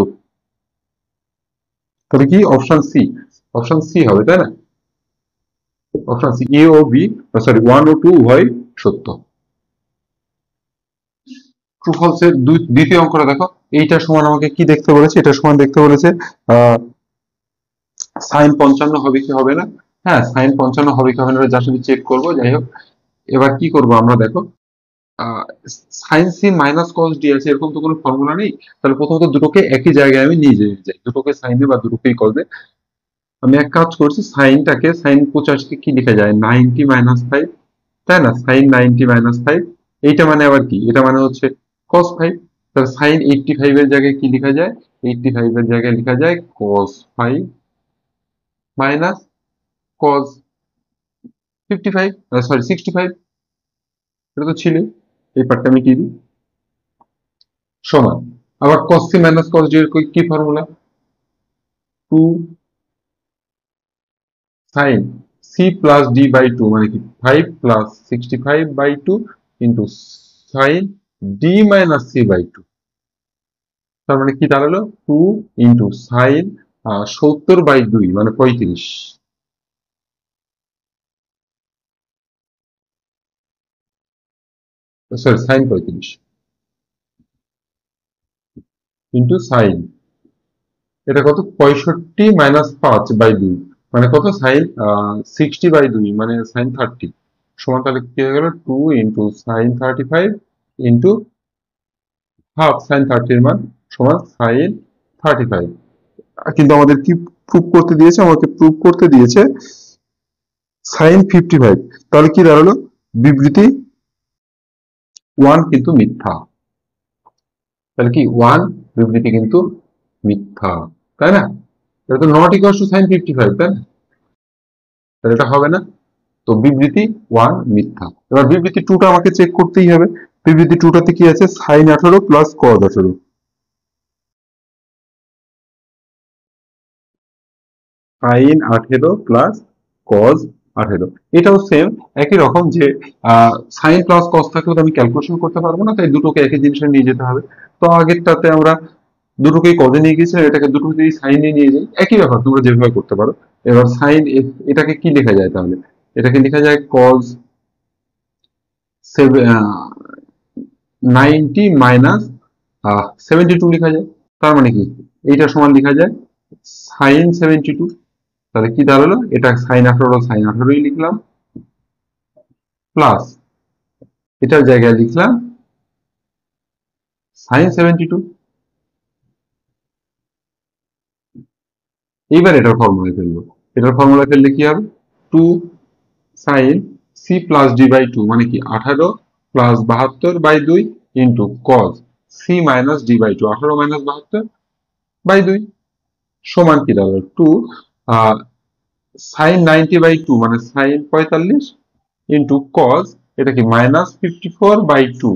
তাহলে কি অপশন সি, অপশন সি হবে, তাই না? অপশন সি, এ ও বি, সরি 1 ও 2 উভয় সত্য। ট্রু ফলস এর দ্বিতীয় অঙ্কটা দেখো। এইটা সমান আমাকে কি দেখতে বলেছে? এটা সমান দেখতে বলেছে সাইন 55 হবে কি হবে না। হ্যাঁ, সাইন 55 হবে কি হবে না যা শুধু চেক করবো। যাই হোক, এবার কি করব আমরা দেখো, sine C minus cos D আছে, এরকম তো কোনো ফর্মুলা নেই। তাহলে প্রথমত দুটোকে একই জায়গায় আমি নিয়ে যাই, দুটোকে সাইনে বা দুটোকেই কসে। আমি এক কাজ করছি, সাইনটাকে সাইন 50 কে কি লিখা যায়? 90 মাইনাস 5, তাই না? সাইন 90 মাইনাস 5, এইটা মানে আবার কি? এটা মানে হচ্ছে cos 5। তাহলে সাইন 85 এর জায়গায় কি লেখা যায়? 85 এর জায়গায় লেখা যায় cos 5 মাইনাস cos 55, সরি 65। এটা তো ছিল, এই পার্টটা মিটিয়ে দিই। সমান আবার cos c minus cos d এর কি formula? 2 sin c plus d by 2 মানে কি 5 plus 65 by 2 into sin d minus c by 2। তার মানে কি দাঁড়ালো? 2 ইন্টু সাইন 70 বাই 2 মানে 35, সরি সাইন 35 ইন্টু সাইন, এটা কত? 65 মাইনাস 5 বাই 2 মানে কত? সাইন 60 বাই 2 মানে সাইন 30 সমান, তাহলে কি হয়ে গেল? 2 into sign 35 into half sign 30 এর মান সমান সাইন 35। কিন্তু আমাদের কি প্রুভ করতে দিয়েছে? আমাকে প্রুভ করতে দিয়েছে সাইন 55। তাহলে কি দাঁড়ালো? বিবৃতি 1 কিন্তু মিথ্যা। তাহলে কি 1 বিবৃতি কিন্তু মিথ্যা, তাই না? এটা তো নট ইকুয়াল টু সাইন 55, তাই না? তাহলে এটা হবে না। তো বিবৃতি 1 মিথ্যা। এবার বিবৃতি 2টা আমাকে চেক করতেই হবে। বিবৃতি 2টাতে কি আছে? Sine 18 plus cos 18, sine 18 plus cos 18। এটাও সেম একই রকম, যে সাইন প্লাস কজ থাকলে তো আমি ক্যালকুলেশন করতে পারবো না, তাই দুটোকে একই জিনিসে নিয়ে যেতে হবে। তো আগেরটাতে আমরা দুটোকেই কজে নিয়ে গেছে, এটাকে দুটোকেই সাইনে নিয়ে যাই, একই ব্যাপার, তোমরা যেভাবে করতে পারো। এবার সাইন, এটাকে কি লেখা যায় তাহলে? এটাকে লেখা যায় কজ 90 মাইনাস 72 লেখা যায়। তার মানে কি, এইটা সমান লেখা যায় সাইন 72। তাহলে কি দাঁড়ালো, এটা সাইন 18 সাইন 18ই লিখলাম, প্লাস এটার জায়গায় লিখলাম সাইন 72। এইবার এটার ফর্মুলা ফেলবো। এটার ফর্মুলা ফেললে কি হবে, 2 sign C plus D by 2 মানে কি 18 plus 72/2 into cos C minus D by 2, 18 minus 72/2 সমান কি দাঁড়ালো 2 সাইন 90/2 মানে সাইন 45 ইন্টু কজ, এটা কি মাইনাস 54/2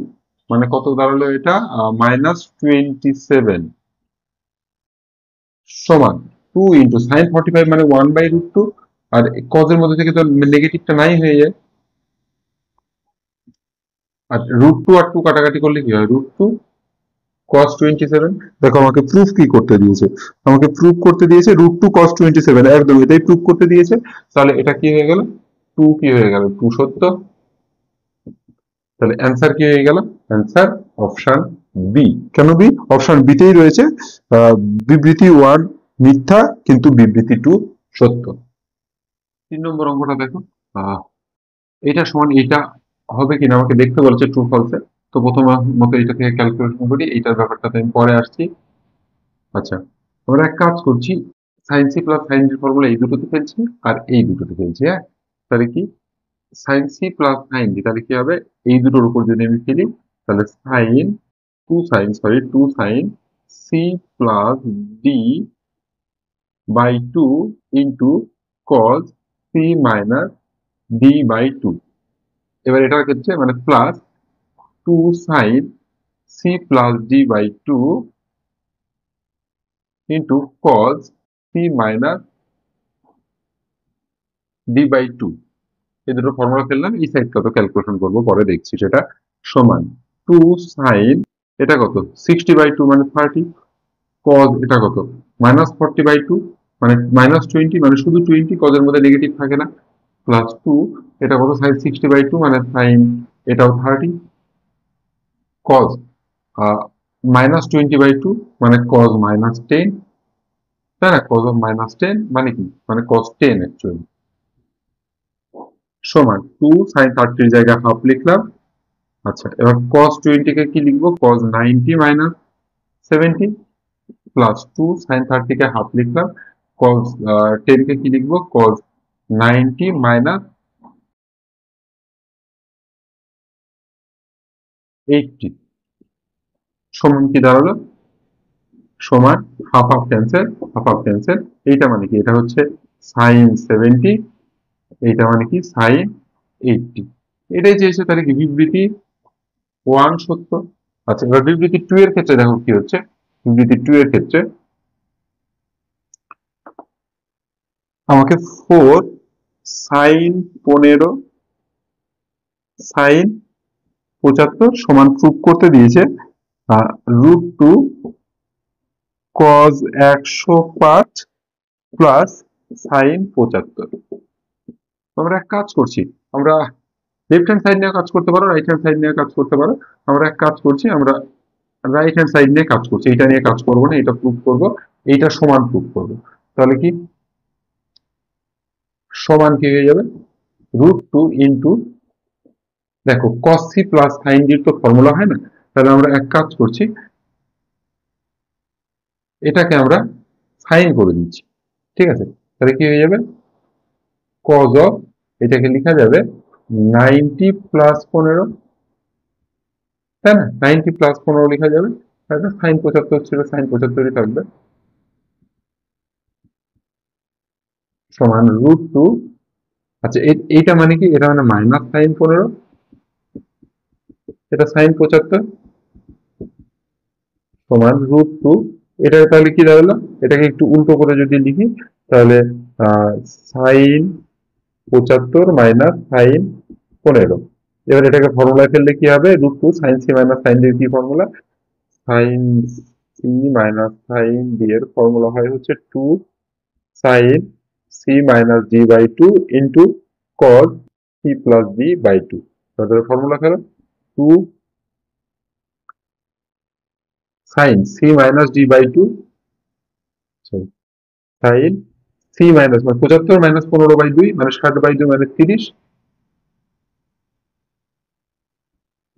মানে কত দাঁড়ালো, এটা মাইনাস 27 সমান 2 ইন্টু সাইন 45 মানে 1/√2, আর কজের মধ্যে থেকে তো নেগেটিভটা নাই হয়ে যায়, আর √2 আর 2 কাটাকাটি করলে কি হয়, √2 cos 27। দেখো আমাকে প্রুফ কি করতে দিয়েছে, আমাকে প্রুফ করতে দিয়েছে √2 cos 27, একদম এটাই প্রুফ করতে দিয়েছে। তাহলে এটা কি হয়ে গেল, 2 কি হয়ে গেল, 2 সত্য। তাহলে অ্যান্সার কি হয়ে গেল, অ্যান্সার অপশন বি। কেন বি? অপশন বি তেই রয়েছে বিবৃতি 1 মিথ্যা কিন্তু বিবৃতি 2 সত্য। 3 নম্বর অঙ্কটা দেখো, এটা সমান এটা হবে কিনা আমাকে দেখতে বলছে ট্রু ফলসে। তো প্রথম মতো এটা থেকে ক্যালকুলেশন করি, এইটার ব্যাপারটাতে আমি পরে আসছি। আচ্ছা, আমরা এক কাজ করছি, sine C plus sign D formula এই দুটোতে ফেলছি আর এই দুটোতে ফেলছি। হ্যাঁ, তাহলে কি sine C plus sign D, তাহলে কি হবে, এই দুটোর উপর যদি আমি ফেলি তাহলে sine 2 sign C plus D by 2 into cos C minus D by 2। এবার এটার ক্ষেত্রে মানে plus 2 sign C plus D by 2 into cos C minus D by 2। এই দুটো ফর্মুলা ফেললাম, এই সাইড কত ক্যালকুলেশন করবো পরে দেখছি সেটা, সমান 2 সাইন, এটা কত 60/2 মানে 30, কজ এটা কত মাইনাস 40/2 মানে মাইনাস 20 মানে শুধু 20, কজের মধ্যে নেগেটিভ থাকে না, প্লাস 2 এটা কত সাইন 60/2 মানে সাইন এটাও 30, কজ মাইনাস 20/2 মানে কজ মাইনাস 10, তাই না, কজ অফ মাইনাস 10 মানে কি, মানে কজ 10 অ্যাকচুয়ালি, সমান 2 সাইন 30 এর জায়গায় হাফ লিখলাম। আচ্ছা, এবার cos 20 কে কি লিখবো, cos 90 মাইনাস 70 প্লাস 2 সাইন 30 কে হাফ লিখলাম, cos 10 কে কি লিখবো, cos 90 মাইনাস 80 সমান কি দাঁড়ালো, সমান half half cancel, half half cancel. এইটা মানে কি, এটা হচ্ছে সাইন 70, এইটা মানে কি সাইন 80। এটাই চেয়েছে, তাহলে কি বিবৃতি 1 সত্য। আচ্ছা, এবার বিবৃতি 2 এর ক্ষেত্রে দেখো কি হচ্ছে, বিবৃতি 2 এর ক্ষেত্রে আমাকে 4 সাইন 15 সাইন 75 সমান প্রুফ করতে দিয়েছে √2 কজ 105 প্লাস সাইন 75। আমরা এক কাজ করছি, আমরা লেফট হ্যান্ড সাইড নিয়ে কাজ করতে পারো, রাইট হ্যান্ড সাইড নিয়ে কাজ করতে পারো। আমরা এক কাজ করছি, আমরা রাইট হ্যান্ড সাইড নিয়ে কাজ করছি, এটা নিয়ে কাজ করবো না, এটা প্রুফ করবো, এইটা সমান প্রুফ করবো। তাহলে কি সমান কি হয়ে যাবে, √2 ইন্টু, দেখো cos c প্লাস সাইন ডির তো ফর্মুলা হয় না, তাহলে আমরা এক কাজ করছি, এটাকে আমরা সাইন করে দিচ্ছি, ঠিক আছে। তাহলে কি হয়ে যাবে, cos অফ, এটাকে লেখা যাবে 90 প্লাস 15, তাই না, 90 প্লাস 15 লেখা যাবে, তাহলে সাইন 75 ছিল, সাইন 75ই থাকবে, সমান √2। আচ্ছা, এইটা মানে কি, এটা মানে মাইনাস সাইন 15, এটা সাইন 75 সমান √2। এটা তাহলে কি দাঁড়ালো, এটাকে একটু উল্টো করে যদি লিখি তাহলে সাইন 75 মাইনাস সাইন 15। এবার এটাকে ফর্মুলায় ফেললে কি হবে, √2 sign C minus sine D কি formula, sine C minus sine D এর ফর্মুলা হয় হচ্ছে 2 sign C minus D by 2 into cos C plus D by 2। তাদের ফর্মুলা খেলো 2 sign C minus D by 2 sign C minus মানে 75 minus 15/2 মানে 60/2 মানে 30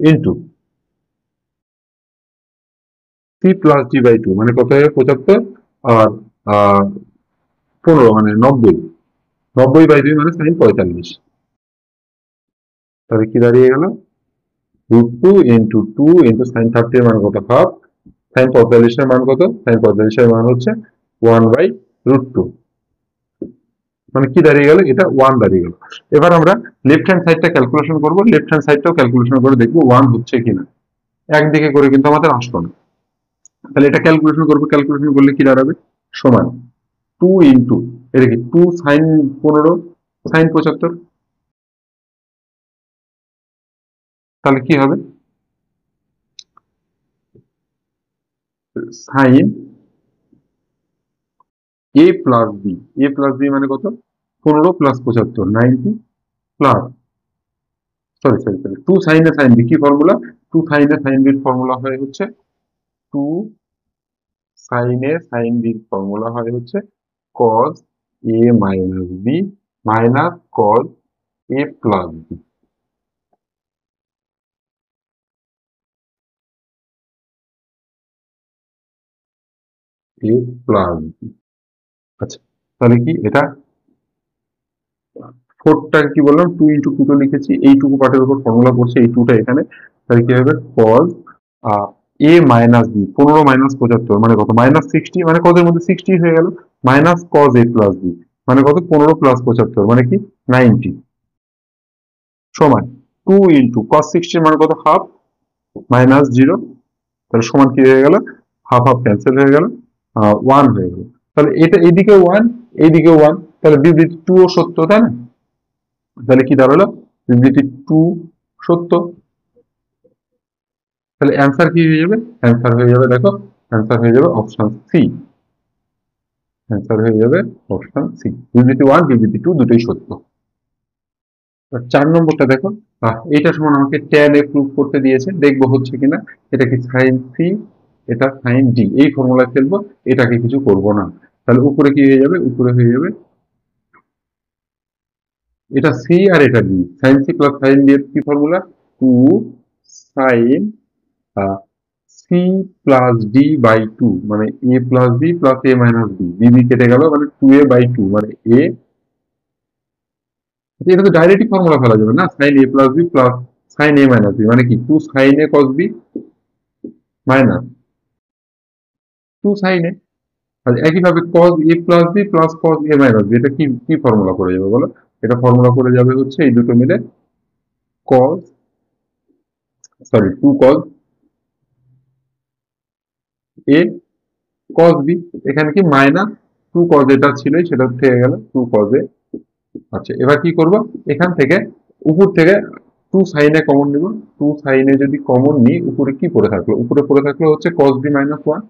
into C plus D by 2 মানে কত হবে 75 আর 15 মানে 90 90/2 মানে সাইন 45। তাহলে কি দাঁড়িয়ে গেল √2 ইন্টু 2 ইন্টু সাইন 30 এর মান কত হাফ, সাইন 45 এর মান কত, সাইন 45 এর মান হচ্ছে 1/√2 মানে কি দাঁড়িয়ে গেল এটা 1 দাঁড়িয়ে গেল। এবার আমরা লেফট হ্যান্ড সাইডটা ক্যালকুলেশন করব, লেফট হ্যান্ড সাইডটাও ক্যালকুলেশন করে দেখব 1 হচ্ছে কিনা। একদিকে করে কিন্তু আমাদের আসতো না, তাহলে এটা ক্যালকুলেশন করব, ক্যালকুলেশন করলে কি দাঁড়াবে সমান 2 ইন্টু এটা কি 2 সাইন 15 সাইন 75, তাহলে কি হবে sign A plus B, A plus B মানে কত 15 plus 75 90 plus sorry sorry sorry 2 sign এ সাইন বি কি ফর্মুলা 2 সাইন এ সাইন বির ফর্মুলা হয় হচ্ছে 2 সাইন এ সাইন বির ফর্মুলা হয় হচ্ছে cos a minus B minus cos a plus B. a plus B আচ্ছা, তাহলে কি এটা 4টা কি বললাম 2 ইন্টু 2 তো লিখেছি, এইটুকু পার্টের উপর ফর্মুলা করছে এই 2টা এখানে, তাহলে কি হবে cos a minus B 15 minus 75 মানে কত মাইনাস 60 মানে কতের মধ্যে 60 হয়ে গেল minus cos a plus B মানে কত 15 প্লাস 75 মানে কি 90 সমান 2 ইন্টু cos 60 মানে কত হাফ মাইনাস 0, তাহলে সমান কি হয়ে গেল হাফ হাফ ক্যান্সেল হয়ে গেল 1 হয়ে গেল। তাহলে এটা এইদিকে 1 এইদিকে 1, তাহলে বিবৃতি 2 ও সত্য তাই না, তাহলে কি দাঁড়ালো বিবৃতি 2 সত্য। তাহলে অ্যান্সার কি হয়ে যাবে, অ্যান্সার হয়ে যাবে দেখো অ্যান্সার হয়ে যাবে অপশন সি, অ্যান্সার হয়ে যাবে অপশন সি বিবৃতি 1 বিবৃতি 2 দুটোই সত্য। 4 নম্বরটা দেখো এটা সমান আমাকে tan a প্রুফ করতে দিয়েছে, দেখবো হচ্ছে কিনা। এটা কি sin c এটা sin d, এই ফর্মুলা ফেলবো, এটাকে কিছু করব না। তাহলে উপরে কি হয়ে যাবে, উপরে হয়ে যাবে এটা c আর এটা d, sin c plus sin d এর কি formula 2 sin c plus d by 2 মানে a plus b plus a minus b, b কেটে গেল মানে 2a বাই 2 মানে a, এটা তো ডাইরেক্টলি ফর্মুলা ফেলা যাবে না, sin a plus b plus sin a minus b মানে কি 2 sin a cos b minus 2 sin a, আর একইভাবে cos a plus b plus cos a minus b এটা কি কি ফর্মুলা করে যাবে বলো, এটা ফর্মুলা করে যাবে হচ্ছে এই দুটো মিলে cos sorry 2 cos a cos b, এখানে কি মাইনাস 2 cos এটা ছিল সেটা থেকে গেল 2 cos a। আচ্ছা এবার কি করব, এখান থেকে উপর থেকে 2 sin a কমন নিব, 2 sin a যদি কমন নিই উপরে কি পড়ে থাকলো, উপরে পড়ে থাকলো হচ্ছে cos b মাইনাস 1,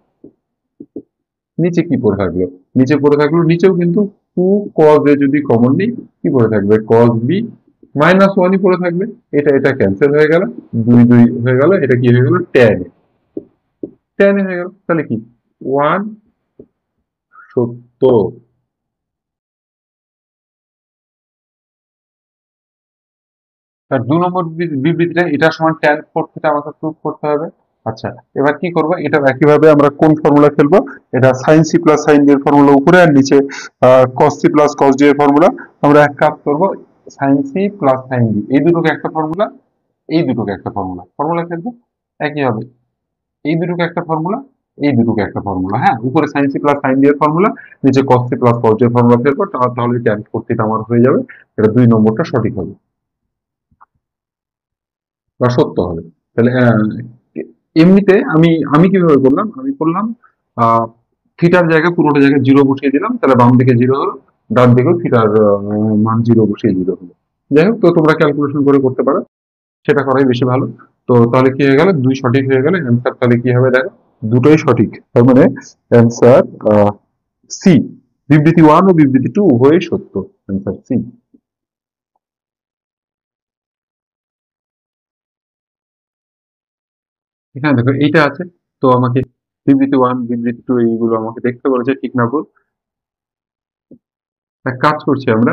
নিচে কি পড়ে থাকলো, নিচে পড়ে থাকলো নিচেও কিন্তু 2 cos a যদি কমন নিই কি পড়ে থাকবে cos b মাইনাস 1ই পড়ে থাকবে, এটা এটা ক্যান্সেল হয়ে গেল 2 2 হয়ে গেল, এটা কি হয়ে গেল tan a, tan a হয়ে গেল, তাহলে কি 1 সত্য। তার 2 নম্বর বিবৃতিটা এটা সমান tan 4 থিটা আমাকে প্রুফ করতে হবে। আচ্ছা এবার কি করব, এটা একইভাবে আমরা কোন ফর্মুলা ফেলবো, এটা sin c plus sin d এর ফর্মুলা উপরে আর নিচে cos c plus cos d এর ফর্মুলা। আমরা এক কাজ করব sin c plus sin d এই দুটোকে একটা ফর্মুলা, এই দুটোকে একটা ফর্মুলা, ফর্মুলা ফেলবো একই হবে, এই দুটোকে একটা ফর্মুলা এই দুটোকে একটা ফর্মুলা, হ্যাঁ উপরে sin c plus sin d এর ফর্মুলা নিচে cos c plus cos d এর ফর্মুলা ফেলবো, তাহলে tan 4 থিটা আমার হয়ে যাবে, এটা 2 নম্বরটা সঠিক হবে বা সত্য হবে। তাহলে এমনিতে আমি আমি কিভাবে করলাম, আমি করলাম থিটার জায়গায় পুরোটা জায়গায় 0 বসিয়ে দিলাম, তাহলে বাম দিকে 0 হলো, ডান দিকেও থিটার মান 0 বসিয়ে 0 হলো। যাই হোক তো তোমরা ক্যালকুলেশন করে করতে পারো, সেটা করাই বেশি ভালো। তো তাহলে কি হয়ে গেল 2 সঠিক হয়ে গেল, অ্যান্সার তাহলে কি হবে দেখো দুটোই সঠিক, তার মানে অ্যান্সার সি। বিবৃতি 1 ও বিবৃতি 2 উভয়ই সত্য, অ্যান্সার সি। এখানে দেখো এইটা আছে, তো আমাকে বিবৃতি 1 বিবৃতি 2 এইগুলো আমাকে দেখতে বলেছে ঠিক না ভুল। এক কাজ করছি আমরা,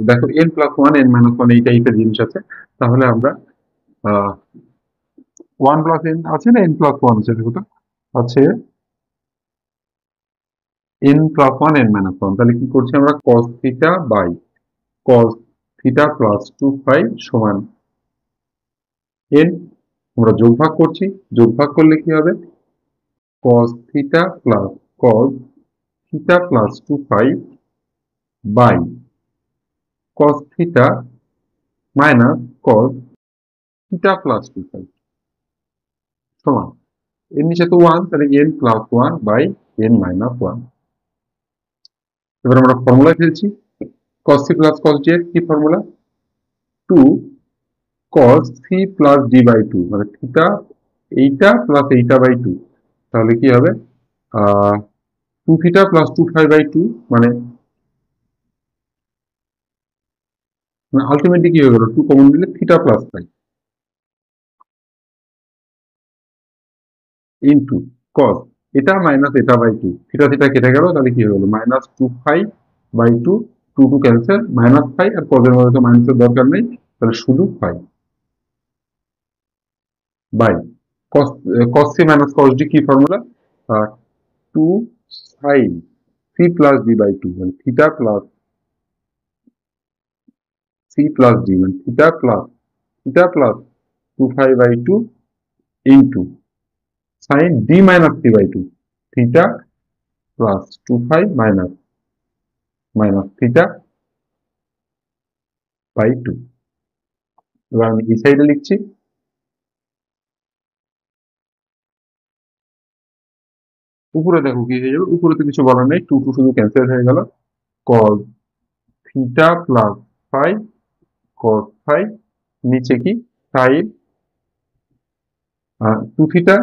দেখো n+1 n-1 এই টাইপের জিনিস আছে, তাহলে আমরা 1+n আছে না n+1 আছে, দেখো তো আছে n+1 n-1, তাহলে কি করছি আমরা cos theta by cos theta plus 2 সমান n, আমরা যোগভাগ করছি, যোগভাগ করলে কি হবে cos theta plus cos theta plus 2 by cos theta minus cos theta plus 2 সমান, এর নিচে তো 1, তাহলে n+1 বাই n-1। এবার আমরা ফর্মুলা ফেলছি, cos c plus cos d এর কি formula, 2 cos c plus d by 2, মানে থিটা এইটা প্লাস এইটা বাই 2, তাহলে কি হবে 2 থিটা প্লাস 2 বাই 2, মানে আলটিমেটলি কি হয়ে গেল 2 কমন দিলে theta plus phi into cos এটা মাইনাস এটা বাই 2, থিটা থিটা কেটে গেল, তাহলে কি হয়ে গেল মাইনাস 2 2 2 ক্যান্সেল, মাইনাস ফাই আর cos এর মধ্যে তো মাইনাসের দরকার নেই, তাহলে শুধু phi by cos cos c minus cos d কি formula, 2 sin c plus d by 2, মানে theta plus c plus d, মানে theta plus 2 by 2 into sin d minus c by 2, theta plus 2 minus minus theta by 2। এবার আমি এই সাইডে লিখছি, উপরে দেখো কি হয়ে যাবে, উপরে তো কিছু বলার নেই, 2 2 শুধু ক্যান্সেল হয়ে গেল, cos theta plus phi cos phi, নিচে কি sin 2 থিটা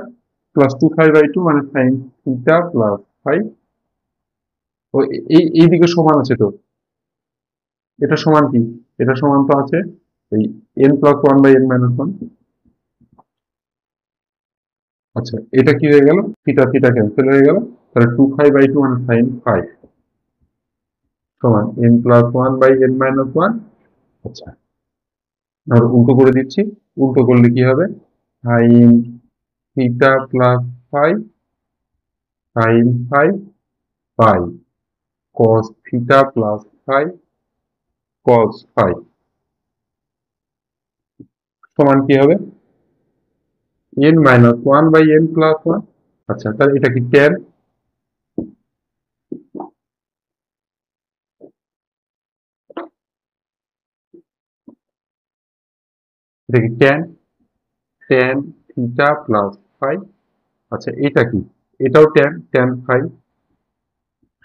প্লাস 2 বাই 2, মানে sin থিটা প্লাস ফাই, ও এই দিকে সমান আছে তো, এটা সমান কি, এটা সমান তো আছে এই n+1 বাই n-1। আচ্ছা এটা কি হয়ে গেল, থিটা থিটা ক্যান্সেল হয়ে গেল, তাহলে 2 বাই 2 মানে sin ফাই সমান n+1 বাই n-1। আচ্ছা আর উল্টো করে দিচ্ছি, উল্টো করলে কি হবে sin theta plus phi sin phi by cos theta plus phi cos phi সমান কি হবে n-1 বাই n+1। আচ্ছা তাহলে এটা কি tan, এটা কি tan tan theta plus phi. আচ্ছা এটা কি, এটাও tan ফাই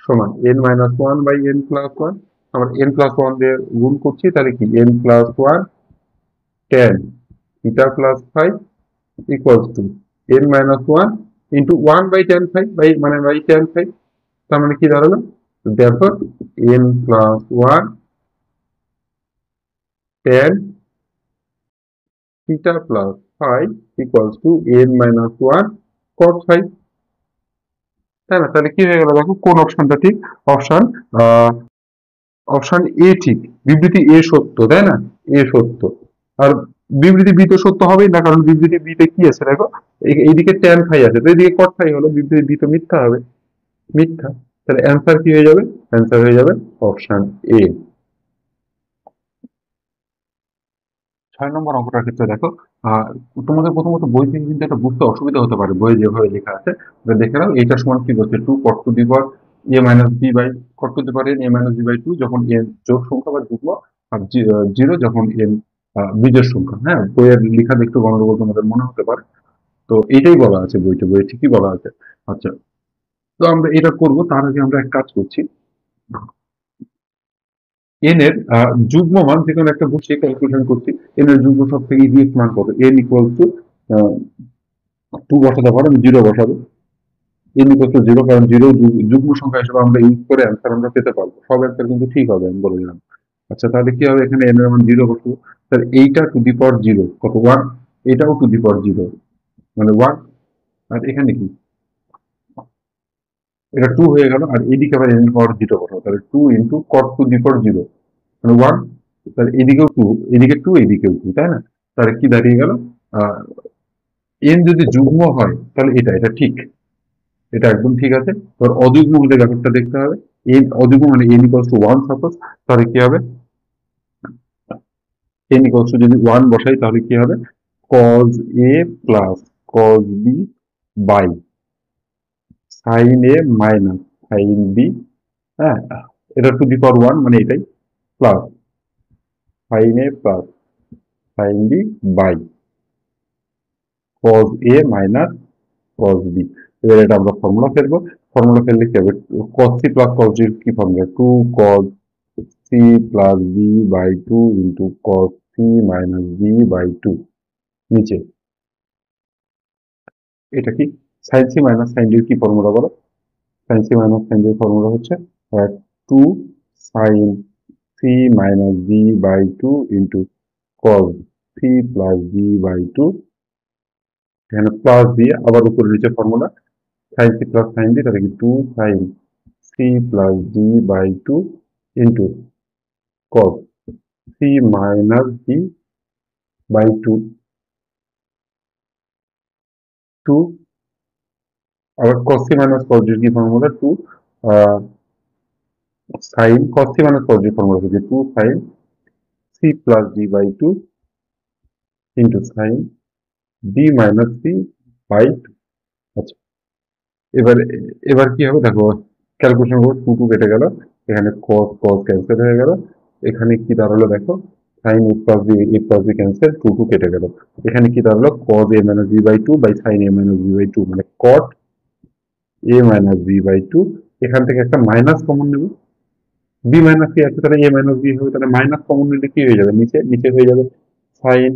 সমান n-1 বাই n+1, আমরা n+1 দিয়ে গুণ করছি, তাহলে কি n+1 tan theta plus phi equals to n-1 into 1 by tan phi মানে বাই tan ফাই, তার মানে কি দাঁড়ালো, দেখো n+1 tan theta plus phi equals to n-1 cos phi, তাই না, তাহলে কি হয়ে গেল দেখো কোন অপশনটা ঠিক, অপশন অপশন এ ঠিক, বিবৃতি এ সত্য, তাই না, এ সত্য। আর বিবৃতি বি তো সত্য হবেই না, কারণ বিবৃতি বি তে কি আছে দেখো, এইদিকে tan ফাই আছে, তো এইদিকে cot ফাই হলো, বিবৃতি বি তো মিথ্যা হবে, মিথ্যা, তাহলে অ্যান্সার কি হয়ে যাবে, অ্যান্সার হয়ে যাবে অপশন এ। 6 নম্বর অঙ্কটার ক্ষেত্রে দেখো, তোমাদের প্রথমত বই থেকে কিন্তু এটা বুঝতে অসুবিধা হতে পারে, বইয়ে যেভাবে লেখা আছে এটা দেখে নাও, এইটা সমান কি করছে 2 cot to the power a minus b by cot to the power n a minus b by 2, যখন n যোগ সংখ্যা বা যুগ্ম, আর 0 যখন n বিজোড় সংখ্যা। হ্যাঁ বইয়ের লেখা একটু গন্ডগোল তোমাদের মনে হতে পারে, তো এইটাই বলা আছে বইয়ে ঠিকই বলা আছে। আচ্ছা তো আমরা এটা করব, তার আগে আমরা এক কাজ করছি, n এর যুগ্ম মান যে কোনো একটা বসিয়ে ক্যালকুলেশন করছি, n এর যুগ্ম সব থেকে ইজিয়েস্ট মান কত, n ইকুয়াল টু 2 বসাতে পারো, আমি 0 বসাবো, n ইকুয়াল টু 0, কারণ 0 যুগ্ম সংখ্যা হিসেবে আমরা ইউজ করে অ্যান্সার আমরা পেতে পারবো, সব অ্যান্সার কিন্তু ঠিক হবে আমি বলে দিলাম। আচ্ছা, তাহলে কি হবে, এখানে n এর মান 0 বসবো, তাহলে এইটা টু দি পাওয়ার 0 কত 1, এটাও টু দি পাওয়ার 0 মানে 1, আর এখানে কি এটা 2 হয়ে গেল, আর এদিকে আবার n এর পাওয়ার 0 বসাবো, তাহলে 2 ইন্টু cot টু দি পাওয়ার 0 মানে 1, তাহলে এদিকেও 2, এদিকে 2, এদিকেও 2, তাই না? তাহলে কি দাঁড়িয়ে গেল, n যদি যুগ্ম হয় তাহলে এটা ঠিক, এটা একদম ঠিক আছে। এবার অযুগ্ম হলে ব্যাপারটা দেখতে হবে, n অযুগ্ম মানে n ইকুয়ালস টু 1 সাপোজ, তাহলে কি হবে, n ইকুয়ালস টু যদি 1 বসাই তাহলে কি হবে, cos a plus cos b by sin a minus sin b, হ্যাঁ, এটা টু দি পাওয়ার 1 মানে এটাই, plus sin a plus sin b by cos a minus cos b। এবার এটা আমরা ফর্মুলা ফেলবো, ফর্মুলা ফেললে কি হবে, cos c plus cos d কি formula, 2 cos c plus b by 2 into cos c minus b by 2, নিচে এটা কি sin c minus sin d এর কি ফর্মুলা বলো, sin c minus sin d এর ফর্মুলা হচ্ছে 2 sin c minus b by 2 into cos c plus b by 2, এখানে plus দিয়ে আবার উপরে নিচে formula sin c plus sin d, তাহলে কি 2 sin c plus d by 2 into cos c minus d by 2, 2 আবার cos c minus cos d এর কি formula, 2 sin cos c minus cos d এর ফর্মুলা হচ্ছে 2 sin c plus d by 2 into sin d minus c by 2। আচ্ছা, এবার এবার কি হবে দেখো, ক্যালকুলেশন করবো, 2 2 কেটে গেল, এখানে cos cos ক্যান্সেল হয়ে গেল, এখানে কি দাঁড়ালো দেখো, sin a plus b cancel, 2 2 কেটে গেল, এখানে কি দাঁড়ালো, cos a minus b by 2 by sin a minus b by 2 মানে cot a minus b by 2, এখান থেকে একটা মাইনাস কমন নেব, b মাইনাস c আছে তাহলে a মাইনাস b হবে, তাহলে মাইনাস কমন নিলে কি হয়ে যাবে, নিচে নিচে হয়ে যাবে sin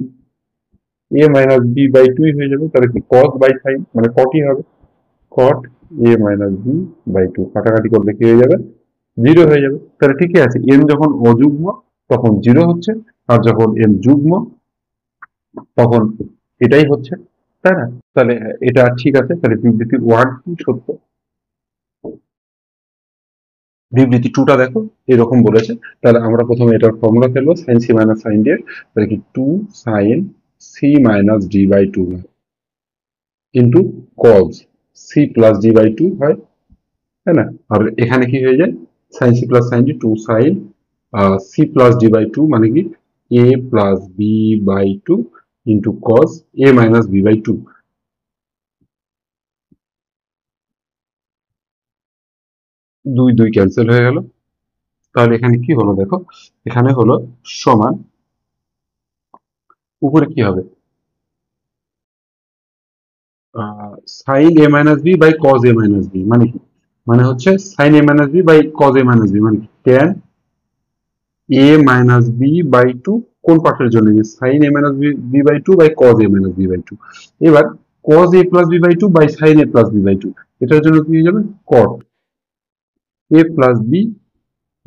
a minus b by 2 হয়ে যাবে, তাহলে কি cos বাই sin মানে cotই হবে, cot a minus b by 2 কাটাকাটি করলে কি হয়ে যাবে, 0 হয়ে যাবে। তাহলে ঠিকই আছে, n যখন অযুগ্ম তখন 0 হচ্ছে, আর যখন n যুগ্ম তখন এটাই হচ্ছে, তাই না? তাহলে এটা ঠিক আছে, তাহলে বিবৃতি 1 কি সত্য, বিবৃতি 2টা দেখো এরকম বলেছে, তাহলে আমরা প্রথমে এটার ফর্মুলা ফেলবো sin c minus sin d এর, তাহলে কি 2 sin c minus d by 2 into cos c plus d by 2 হয়, তাই না? আর এখানে কি হয়ে যায়, sin c plus sin d 2 sin c plus d by 2 মানে কি a plus b by 2 into cos a minus b by 2, 2 2 cancel হয়ে গেল, তাহলে এখানে কি হলো দেখো, এখানে হলো সমান, উপরে কি হবে, sign A minus B by cos A minus B মানে কি, মানে হচ্ছে sin A minus B by cos A minus B মানে কি, tan A minus B by 2 কোন পার্টের জন্য, sin A minus B by 2 by cos A minus B by 2, এবার cos A plus B by 2 by sin A plus B by 2, এটার জন্য কি হয়ে যাবে, কট এ প্লাস বি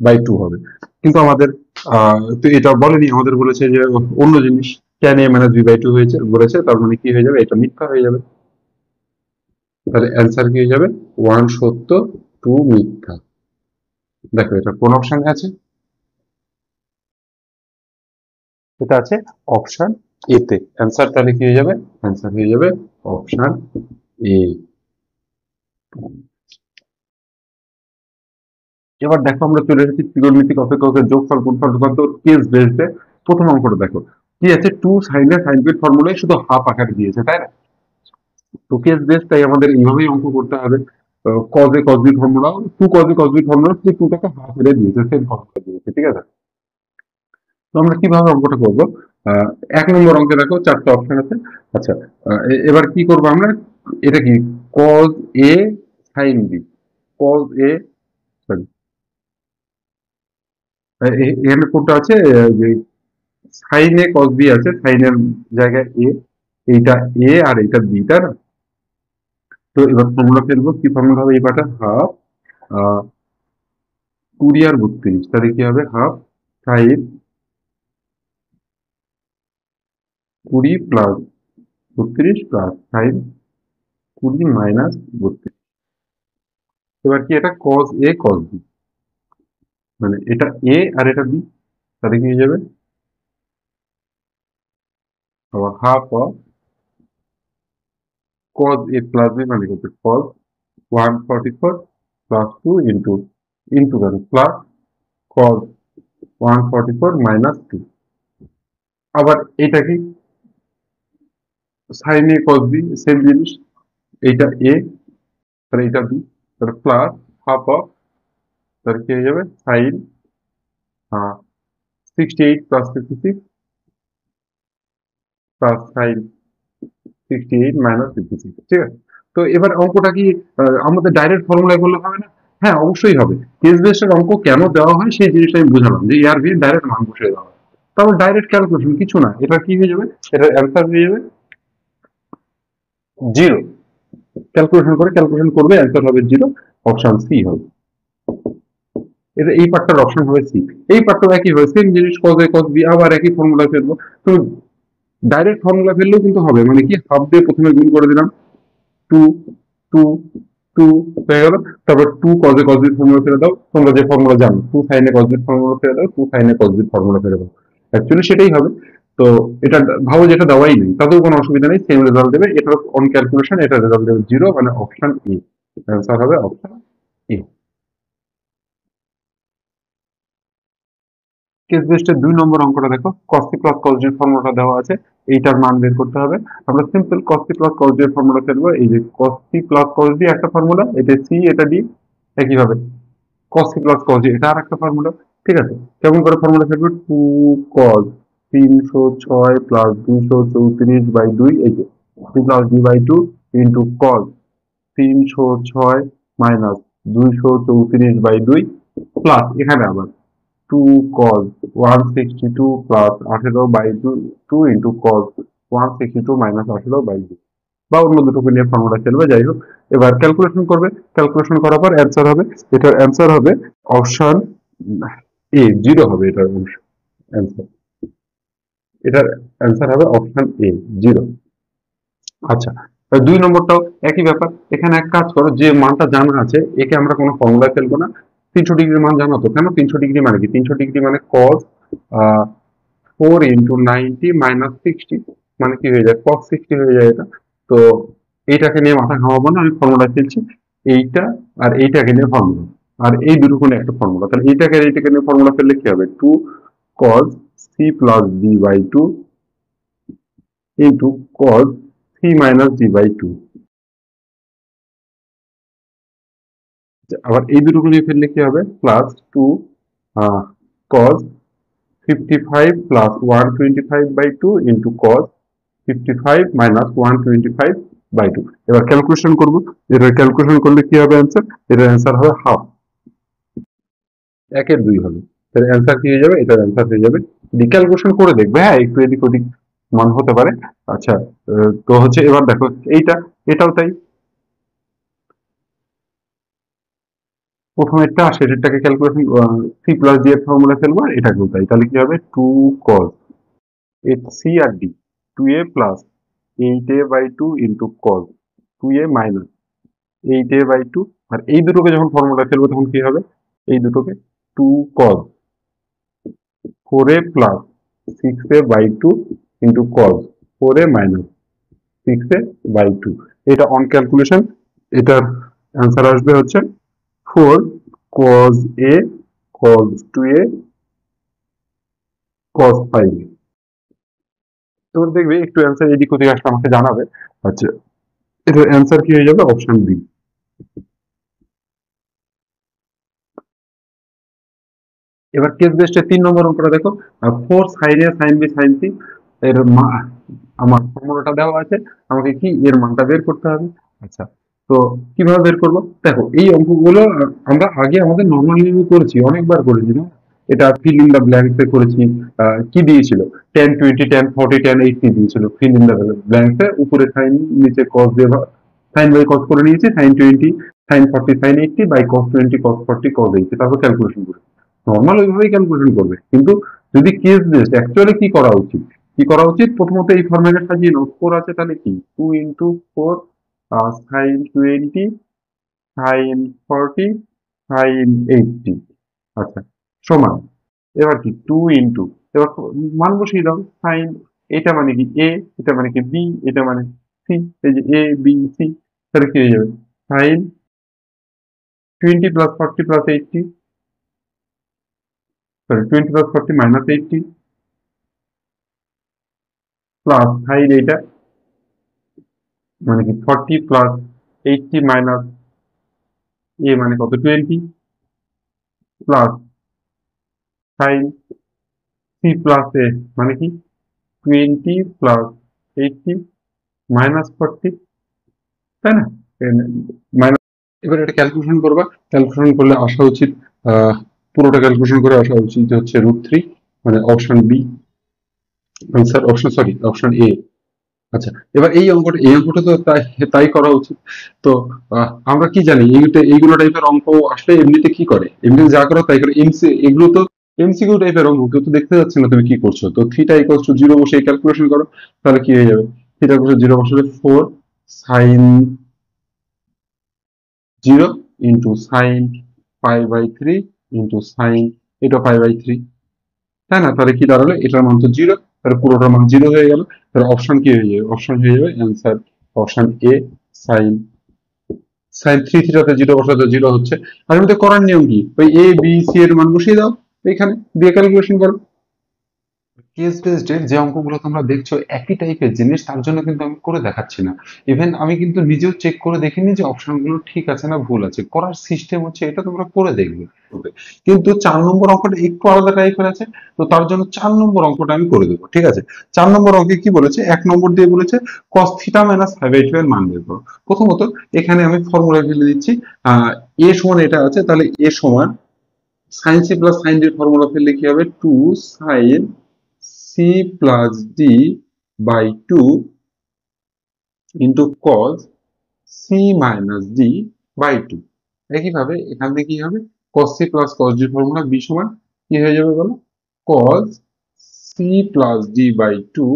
বাই 2 হবে। কিন্তু আমাদের তো এটা বলেনি, আমাদের বলেছে যে অন্য জিনিস, tan A minus B by 2 হয়েছে বলেছে, তার মানে কি হয়ে যাবে, এটা মিথ্যা হয়ে যাবে, তাহলে অ্যান্সার কি হয়ে যাবে, 1 সত্য 2 মিথ্যা। দেখো এটা কোন অপশনে আছে, এটা আছে অপশন এ তে, অ্যান্সার তাহলে কি হয়ে যাবে, অ্যান্সার হয়ে যাবে অপশন এ। এবার দেখো আমরা চলে এসেছি ত্রিকোণমিতিক অপেক্ষকের যোগফল গুণফল রূপান্তর কেস বেসডে। প্রথম অঙ্কটা দেখো কি আছে, 2 sin এর sin b এর ফর্মুলায় শুধু হাফ আকারে দিয়েছে, তাই না? তো কেস বেস, তাই আমাদের এইভাবেই অঙ্ক করতে হবে, cos a cos b formula, 2 cos a cos b formula, 2টাকে হাফ এর দিয়েছে, সেম ফর্মুলা দিয়েছে, ঠিক আছে? তো আমরা কিভাবে অঙ্কটা করব, এক নম্বর অঙ্কে দেখো 4টা অপশন আছে। আচ্ছা, এবার কি করব আমরা, এটা কি cos a sin b, cos a, sorry এখানে কোনটা আছে, যে sin a cos b আছে, sin এর জায়গায় a, এইটা a আর এইটা b, তাই না? তো এবার ফর্মুলা ফেলবো, কি ফর্মুলা হবে? এই পাটা হাফ 20 আর 32, তাহলে কি হবে? Half 5 20 plus 32 plus 5 20 minus 32। এবার কি এটা cos a cos b, মানে এটা a আর এটা b, তাহলে কি হয়ে যাবে? আবার half of cos a plus b মানে কত? cos 144 প্লাস 2 ইন্টু কেন প্লাস cos 144 মাইনাস 2। আবার এটা কি? sin a cos b, same জিনিস, এইটা a তাহলে এটা b, তাহলে প্লাস হাফ অফ, তাহলে কি হয়ে যাবে? sin 68 plus 56 plus sin 68 minus 56, ঠিক আছে? তো এবার অঙ্কটা কি আমাদের ডাইরেক্ট ফর্মুলায় করলে হবে না? হ্যাঁ, অবশ্যই হবে। কেস বেসড অঙ্ক কেন দেওয়া হয় সেই জিনিসটা আমি বুঝালাম, যে এর ভি ডাইরেক্ট মান বসিয়ে দেওয়া হয়। তারপর ডাইরেক্ট ক্যালকুলেশন, কিছু না, এটা কি হয়ে যাবে? এটার অ্যান্সার হয়ে যাবে 0। ক্যালকুলেশন করবে, অ্যান্সার হবে 0, অপশন সি হবে। এটা এই পার্টটার অপশন হবে সি। এই পার্টটাও একই হবে, সেম জিনিস, cos a cos b, আবার একই ফর্মুলা ফেলবো। তো ডাইরেক্ট ফর্মুলা ফেললেও কিন্তু হবে, মানে কি হাফ দিয়ে প্রথমে গুণ করে দিলাম, 2 2 2 হয়ে গেল। তারপর 2 cos a cos b formula ফেলে দাও, তোমরা যে ফর্মুলা জানো, 2 sin a cos b formula ফেলে দাও, 2 sin a cos b formula ফেলে দাও, অ্যাকচুয়ালি সেটাই হবে। তো এটা ভাবো যেটা দেওয়াই নেই, তাতেও কোনো অসুবিধা নেই, সেম রেজাল্ট দেবে। এটা অন ক্যালকুলেশন, এটা রেজাল্ট দেবে 0, মানে অপশন এ, অ্যান্সার হবে অপশন এ। কেস বেসডের 2 নম্বর অঙ্কটা দেখো, cos c plus cos d এর ফর্মুলাটা দেওয়া আছে, এইটার মান বের করতে হবে। আমরা simple cos c plus cos d এর ফর্মুলা ফেলবো। এই যে cos c plus cos d একটা ফর্মুলা, এটা c এটা d, একই ভাবে cos c plus cos d এটা আর একটা ফর্মুলা, ঠিক আছে? কেমন করে ফর্মুলা ফেলবো? 2 cos 306 প্লাস 234/2, এই যে 2 plus d by 2 into cos 306 minus 234/2 plus এখানে আবার 2 cos 162 plus 18/2 into cos 162 minus 18/2, বা অন্য দুটোকে নিয়ে ফর্মুলা খেলবে, যাই হোক। এবার ক্যালকুলেশন করবে, ক্যালকুলেশন করার পর অ্যান্সার হবে, এটার অ্যান্সার হবে অপশন এ, 0 হবে এটার অ্যান্সার। এটার অ্যান্সার হবে অপশন এ, 0। আচ্ছা, 2 নম্বরটাও একই ব্যাপার। এখানে এক কাজ করো, যে মানটা জানা আছে একে আমরা কোনো ফর্মুলায় ফেলবো না। 300 ডিগ্রির মান জানো তো? কেন 300 ডিগ্রি মানে কি? 300 ডিগ্রি মানে cos 4 ইন্টু 90 মাইনাস 60, মানে কি হয়ে যায়? cos 60 হয়ে যায় এটা। তো এইটাকে নিয়ে মাথা ঘামাবো না, আমি ফর্মুলা ফেলছি। এইটা আর এইটাকে নিয়ে ফর্মুলা, আর এই দুটো কোনো একটা ফর্মুলা, তাহলে এইটাকে আর এইটাকে নিয়ে ফর্মুলা ফেললে কি হবে? 2 cos c plus d by 2 into cos c minus d by 2। আবার এই দুটো নিয়ে ফেললে কি হবে? Plus 2 cos 55 plus 125/2 into cos 55 minus 125/2। এবার ক্যালকুলেশন করবো, এটা ক্যালকুলেশন করলে কি হবে অ্যান্সার? এটার অ্যান্সার হবে হাফ, 1 এর 2 হবে, তাহলে অ্যান্সার কি হয়ে যাবে? এটার অ্যান্সার হয়ে যাবে ডি। ক্যালকুলেশন করে দেখবে, হ্যাঁ, একটু এদিক ওদিক মান হতে পারে। আচ্ছা, তো হচ্ছে এবার দেখো এইটা, এটাও তাই। প্রথমে এটা সেটাকে ক্যালকুলেশন সি প্লাস ডি এর ফর্মুলা ফেলবো, আর এটাকেও তাই, তাহলে কি হবে? 2 cos সি আর D 2a plus 8a/2 into cos 2a minus 8a/2, আর এই দুটোকে যখন ফর্মুলা ফেলবো তখন কি হবে? এই দুটোকে 2 cos 4a plus 6a/2 into cos 4a minus 6a/2। এটা অন ক্যালকুলেশন, এটার অ্যান্সার আসবে হচ্ছে 4 cos a cos 2a cos 5। তোমরা দেখবে একটু অ্যান্সার এদিক ওদিক আসলে আমাকে জানাবে। আচ্ছা, এটার অ্যান্সার কি হয়ে যাবে? Option B. এবার কেস বেসড 3 নম্বর অঙ্কটা দেখো, 4 sin a sin b sin c এর আমার ফর্মুলাটা দেওয়া আছে, আমাকে কি এর মানটা বের করতে হবে। আচ্ছা, তো কিভাবে বের করব? দেখো এই অঙ্কগুলো আমরা আগে আমাদের নরমাল নিয়মে করেছি, অনেকবার করেছি না? এটা ফিল ইন দ্য ব্ল্যাঙ্কস এ করেছি। কি দিয়েছিল? 10 20 10 40 10 80 দিয়েছিল ফিল ইন দ্য ব্ল্যাঙ্কস এ, উপরে সাইন নিচে cos দিয়ে সাইন বাই কস করে নিয়েছি, sin 20 sin 40 sin 80 by cos 20 cos 40 cos 80, তারপর ক্যালকুলেশন করে নর্মাল ওইভাবেই ক্যালকুলেশন করবে। কিন্তু যদি কেস বেসড অ্যাকচুয়ালি কি করা উচিত, প্রথমত এই ফরম্যাটে সাজিয়ে নাও। 4 আছে তাহলে কি 2 ইন্টু 4 সাইন 20 সাইন 40 সাইন 80, আচ্ছা, সমান এবার কি 2 ইন্টু, এবার মান বসিয়ে দাও। সাইন, এটা মানে কি এ, এটা মানে কি বি, এটা মানে সি, এই যে এ বি সি, তাহলে কি হয়ে যাবে sin 20 plus 40 plus 80, sorry 20 plus 40 minus 80 plus sin এটা মানে কি 40 প্লাস 80 মাইনাস এ মানে কত 20 প্লাস সাইন সি প্লাস এ মানে কি 20 প্লাস 80 মাইনাস 40, তাই না? মাইনাস, এবার এটা ক্যালকুলেশন করবা, ক্যালকুলেশন করলে আসা উচিত পুরোটা ক্যালকুলেশন করে আসা উচিত যে হচ্ছে √3, মানে option B answer, option sorry option A. আচ্ছা, এবার এই অঙ্কটা তো তাই তাই করা উচিত। তো আমরা কি জানি এইগুলো টাইপের অঙ্ক আসলে এমনিতে কি করে, এমনিতে যা করো তাই করে। এগুলো তো এমসিকিউ টাইপের অঙ্ক, কেউ তো দেখতে যাচ্ছে না তুমি কি করছো। তো থিটা ইকুয়ালস টু 0 বসে ক্যালকুলেশন করো, তাহলে কি হয়ে যাবে, থিটা ইকুয়ালস টু 0 বসালে 4 sin 0 into sin pi by 3 into sin এটা পাই বাই 3, তাই না? তাহলে কি দাঁড়ালো, এটার মান তো 0, তাহলে পুরোটার মান 0 হয়ে গেল। তাহলে অপশন কি হয়ে যাবে, অপশন হয়ে যাবে answer option A, sin sin 3 থিটাতে 0 বসাতে 0 হচ্ছে। আর এমনিতে করার নিয়ম কি, ওই এ বি সি এর মান বসিয়ে দাও এখানে, দিয়ে ক্যালকুলেশন করো। কেস বেসড এর যে অঙ্কগুলো তোমরা দেখছো একই টাইপের জিনিস, তার জন্য কিন্তু আমি করে দেখাচ্ছি না। ইভেন আমি কিন্তু নিজেও চেক করে দেখিনি যে অপশনগুলো ঠিক আছে না ভুল আছে। করার সিস্টেম হচ্ছে এটা, তোমরা করে দেখবে। কিন্তু 4 নম্বর অঙ্কটা একটু আলাদা টাইপের আছে, তো তার জন্য 4 নম্বর অঙ্কটা আমি করে দেবো, ঠিক আছে? 4 নম্বর অঙ্কে কি বলেছে, 1 নম্বর দিয়ে বলেছে cos theta minus five by two এর মান বের করো। প্রথমত এখানে আমি ফর্মুলা ফেলে দিচ্ছি, এ সমান এটা আছে, তাহলে এ সমান sin C plus sign D formula ফেললে কি হবে, 2 sign C plus D by 2 into cos C minus D by 2। একইভাবে এখান থেকে কি হবে, cos C plus cos D formula B সমান কি হয়ে যাবে বলো, cos C plus D by 2,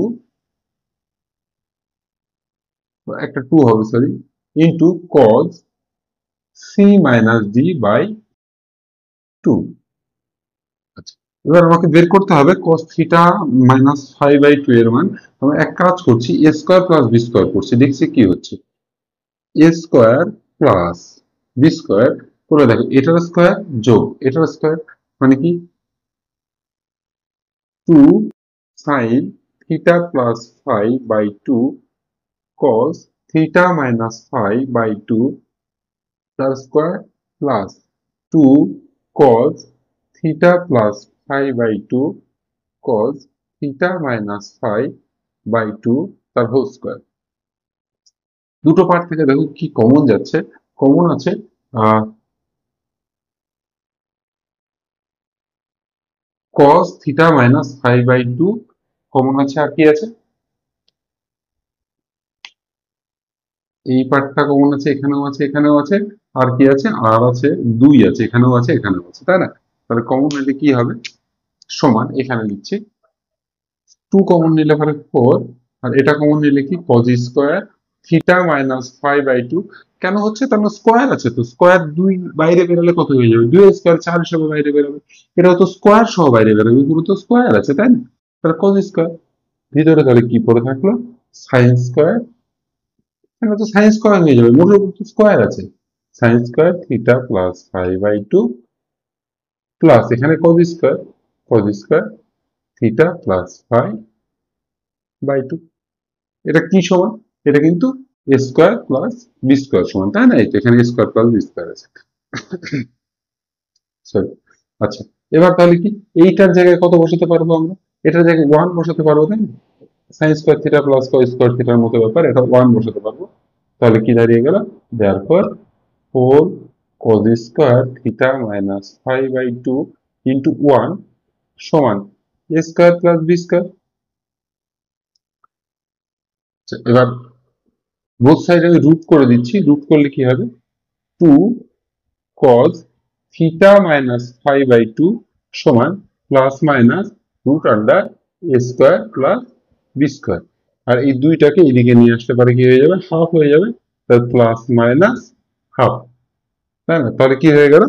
একটা 2 হবে sorry, into cos C minus D by 2। আচ্ছা, এবার আমাকে বের করতে হবে cos theta minus five by two এর মান। আমি এক কাজ করছি, এ স্কোয়ার প্লাস বি স্কোয়ার করছি, দেখছি কি হচ্ছে। এ স্কোয়ার প্লাস বি স্কোয়ার করে দেখো, এটার স্কোয়ার যোগ এটার স্কোয়ার মানে কি 2 sign theta plus five by 2 cos theta minus five by 2 তার square plus 2 cos theta plus five by 2 cos theta minus five by 2 তার হোল স্কোয়ার। দুটো পার্ট থেকে দেখো কি কমন যাচ্ছে, কমন আছে cos theta minus five by 2 common আছে, আর কি আছে, এই পার্টটা কমন আছে, এখানেও আছে এখানেও আছে, আর কি আছে, আর আছে 2 আছে, এখানেও আছে এখানেও আছে, তাই না? তাহলে কমন নিলে কি হবে, সমান এখানে লিখছি 2 কমন নিলে পরে 4, আর এটা কমন নিলে কি cos square theta minus five by 2। কেন হচ্ছে, তার স্কোয়ার আছে, তো স্কোয়ার 2 বাইরে বেরোলে কত হয়ে যাবে, 2 স্কোয়ার 4 হিসেবে বাইরে বেরোবে, এটাও তো স্কোয়ার সহ বাইরে বেরোবে, পুরো তো স্কোয়ার আছে, তাই না? তাহলে cos স্কোয়ার, ভিতরে তাহলে কি পড়ে থাকলো, সাইন স্কোয়ার, এখানে তো সাইন স্কোয়ার হয়ে যাবে, মোটের উপর স্কোয়ার আছে, sin square theta plus five by 2 plus এখানে cos square theta plus five by 2। এটা কি সমান, এটা কিন্তু A square plus B square সমান, তাই না? এই তো এখানে A square plus B square আছে, সরি। আচ্ছা, এবার তাহলে কি এইটার জায়গায় কত বসাতে পারবো আমরা, এটার জায়গায় 1 বসাতে পারবো, তাই না? Sign square theta plus cos square থিটার মতো ব্যাপার, এটা 1 বসাতে পারবো। তাহলে কি দাঁড়িয়ে গেল, therefore 4 cos square theta minus five by 2 into 1 সমান A square plus B square. এবার বোথ সাইড আমি রুট করে দিচ্ছি, রুট করলে কি হবে, 2 cos theta minus five by two সমান plus minus root under A square plus B square. আর এই দুইটাকে এদিকে নিয়ে আসতে পারে কি হয়ে যাবে, হাফ হয়ে যাবে, তাহলে প্লাস মাইনাস হাফ, তাই না? তাহলে কি হয়ে গেল,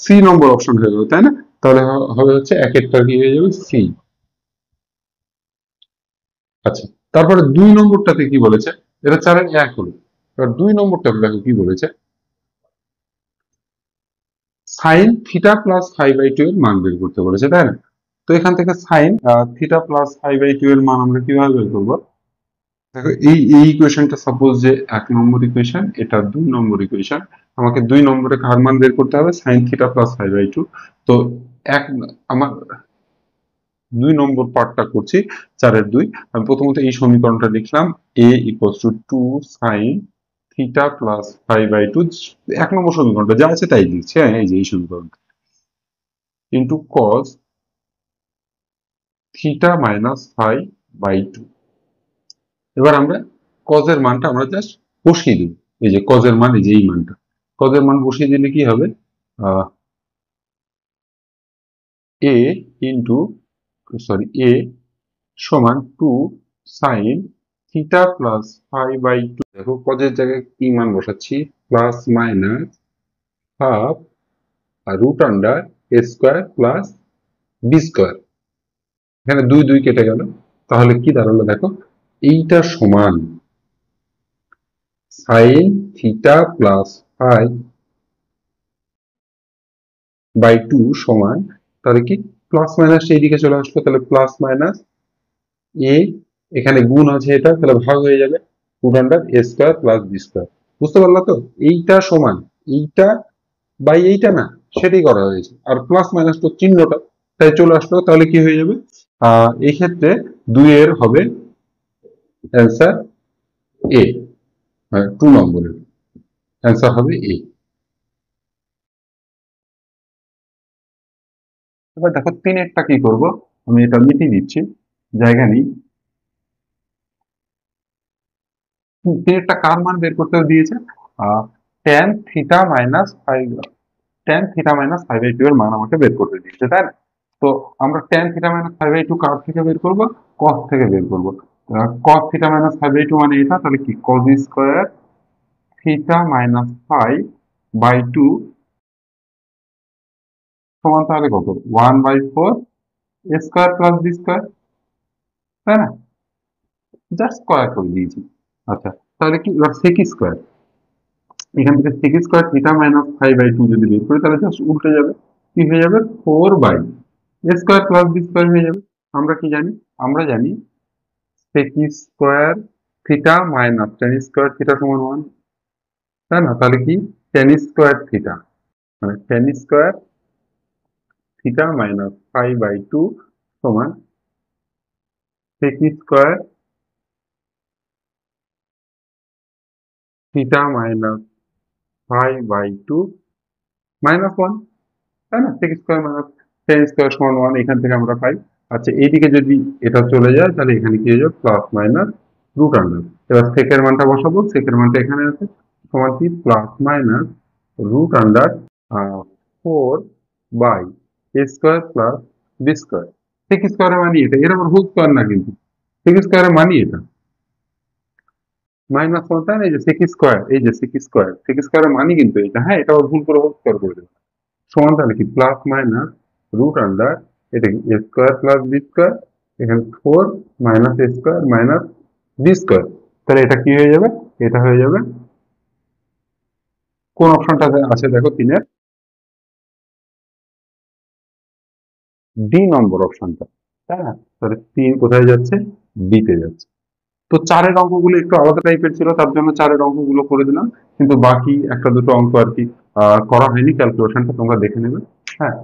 সি নম্বর অপশন হয়ে গেল, তাই না? তাহলে হবে হচ্ছে এক একটা কি হয়ে যাবে, সি। আচ্ছা, তারপরে 2 নম্বরটাতে কি বলেছে, এটা 4-এর 1 হলো। এবার 2 নম্বরটাতে দেখো কি বলেছে, sin theta plus five by two এর মান বের করতে বলেছে, তাই না? তো এখান থেকে sin theta plus five by two এর মান আমরা কিভাবে বের করবো? দেখো এই ইকুয়েশনটা সাপোজ যে 1 নম্বর ইকুয়েশন, এটা 2 নম্বর ইকুয়েশন, আমাকে 2 নম্বরে কার মান বের করতে হবে, sin theta plus five by two. তো এক আমার 2 নম্বর পার্টটা করছি, 4-এর 2। আমি প্রথমত এই সমীকরণটা লিখলাম, a equals to 2 sign theta plus five by two, 1 number সমীকরণটা যা আছে তাই লিখছি, হ্যাঁ, এই যে এই সমীকরণটা, into cos theta minus five by two. এবার আমরা কজের মানটা আমরা জাস্ট বসিয়ে দিব, এই যে কজের মান, এই যে এই মানটা, কজের মান বসিয়ে দিলে কি হবে, এ ইন্টু এ সমান 2 sign theta plus five by two. দেখো কজের জায়গায় কি মান বসাচ্ছি, plus minus half root under A square plus B square. এখানে 2 কেটে গেল, তাহলে কি দাঁড়ালো দেখো, এইটা সমান sin theta plus five by two সমান, তাহলে কি প্লাস মাইনাস এই দিকে চলে আসলো, তাহলে প্লাস মাইনাস এ, এখানে গুণ আছে এটা, তাহলে ভাগ হয়ে যাবে root under A square plus B square. বুঝতে পারলা তো, এইটা সমান এইটা বাই এইটা না, সেটাই করা হয়েছে, আর প্লাস মাইনাস তো চিহ্নটা তাই চলে আসলো, তাহলে কি হয়ে যাবে, এই ক্ষেত্রে 2-এর হবে অ্যান্সার এ, 2 নম্বরের অ্যান্সার হবে এ। এবার দেখো 3-এরটা কি করব, আমি এটা মিটিয়ে দিচ্ছি, জায়গা নেই। 3-এরটা কার মান বের করতে দিয়েছে, tan theta minus five, tan theta minus five by two এর মান আমাকে বের করতে দিয়েছে, তাই না? তো আমরা tan theta minus five by two কার থেকে বের করবো, কস থেকে বের করবো। Cos theta minus five by two মানে এটা, তাহলে কি cos square theta minus five by two সমান তাহলে কত, 1/4 স্কোয়ার প্লাস বি স্কোয়ার, তাই না? জাস্ট স্কোয়ার করে দিয়েছি। আচ্ছা, তাহলে কি এবার সেক স্কোয়ার, এখান থেকে sec square theta minus five by two যদি বের করি, তাহলে জাস্ট উল্টে যাবে, কি হয়ে যাবে, 4 by square plus B square হয়ে যাবে। আমরা কি জানি, আমরা জানি sec square theta minus tan square theta সমান 1, তাই না? তাহলে কি টেন স্কোয়ার থিটা, মানে tan square theta minus five by two সমান sec square theta minus five by two minus 1, তাই না? sec square minus tan square সমান 1, এখান থেকে আমরা পাই। আচ্ছা, এইদিকে যদি এটা চলে যায়, তাহলে এখানে কি হয়ে যাবে, প্লাস মাইনাস রুট আন্ডার। এবার সেকের মানটা বসাবো, সেকের মানটা এখানে আছে, সমান কি plus minus root under 4 by A square plus B square. Sec স্কোয়ারের মানি এটা, এর আবার হোল স্কোয়ার না কিন্তু, সেক স্কোয়ারের মানি এটা মাইনাস 1, তাই না? এই যে সেক স্কোয়ার, এই যে সেক স্কোয়ারের মানি কিন্তু এটা, হ্যাঁ, এটা আবার ভুল করে হোল স্কোয়ার করে দেবে, সমান তাহলে কি প্লাস মাইনাস রুট আন্ডার, এটা কি এ স্কোয়ার প্লাস বি স্কোয়ার, এখানে 4 মাইনাস এ স্কোয়ার মাইনাস বি স্কোয়ার। তাহলে এটা কি হয়ে যাবে, এটা হয়ে যাবে কোন অপশনটা আছে দেখো 3-এর, ডি নম্বর অপশনটা, তাই না? তাহলে 3 কোথায় যাচ্ছে, বি তে যাচ্ছে। তো 4-এর অঙ্কগুলো একটু আলাদা টাইপের ছিল, তার জন্য 4-এর অঙ্কগুলো করে দিলাম, কিন্তু বাকি একটা দুটো অঙ্ক আর কি করা হয়নি, ক্যালকুলেশনটা তোমরা দেখে নেবে। হ্যাঁ,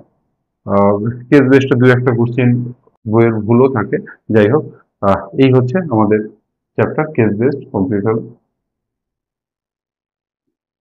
কেস বেসড 2-একটা কোশ্চেন বইয়ের ভুলও থাকে, যাই হোক, এই হচ্ছে আমাদের চ্যাপ্টার কেস বেসড কমপ্লিট হলো।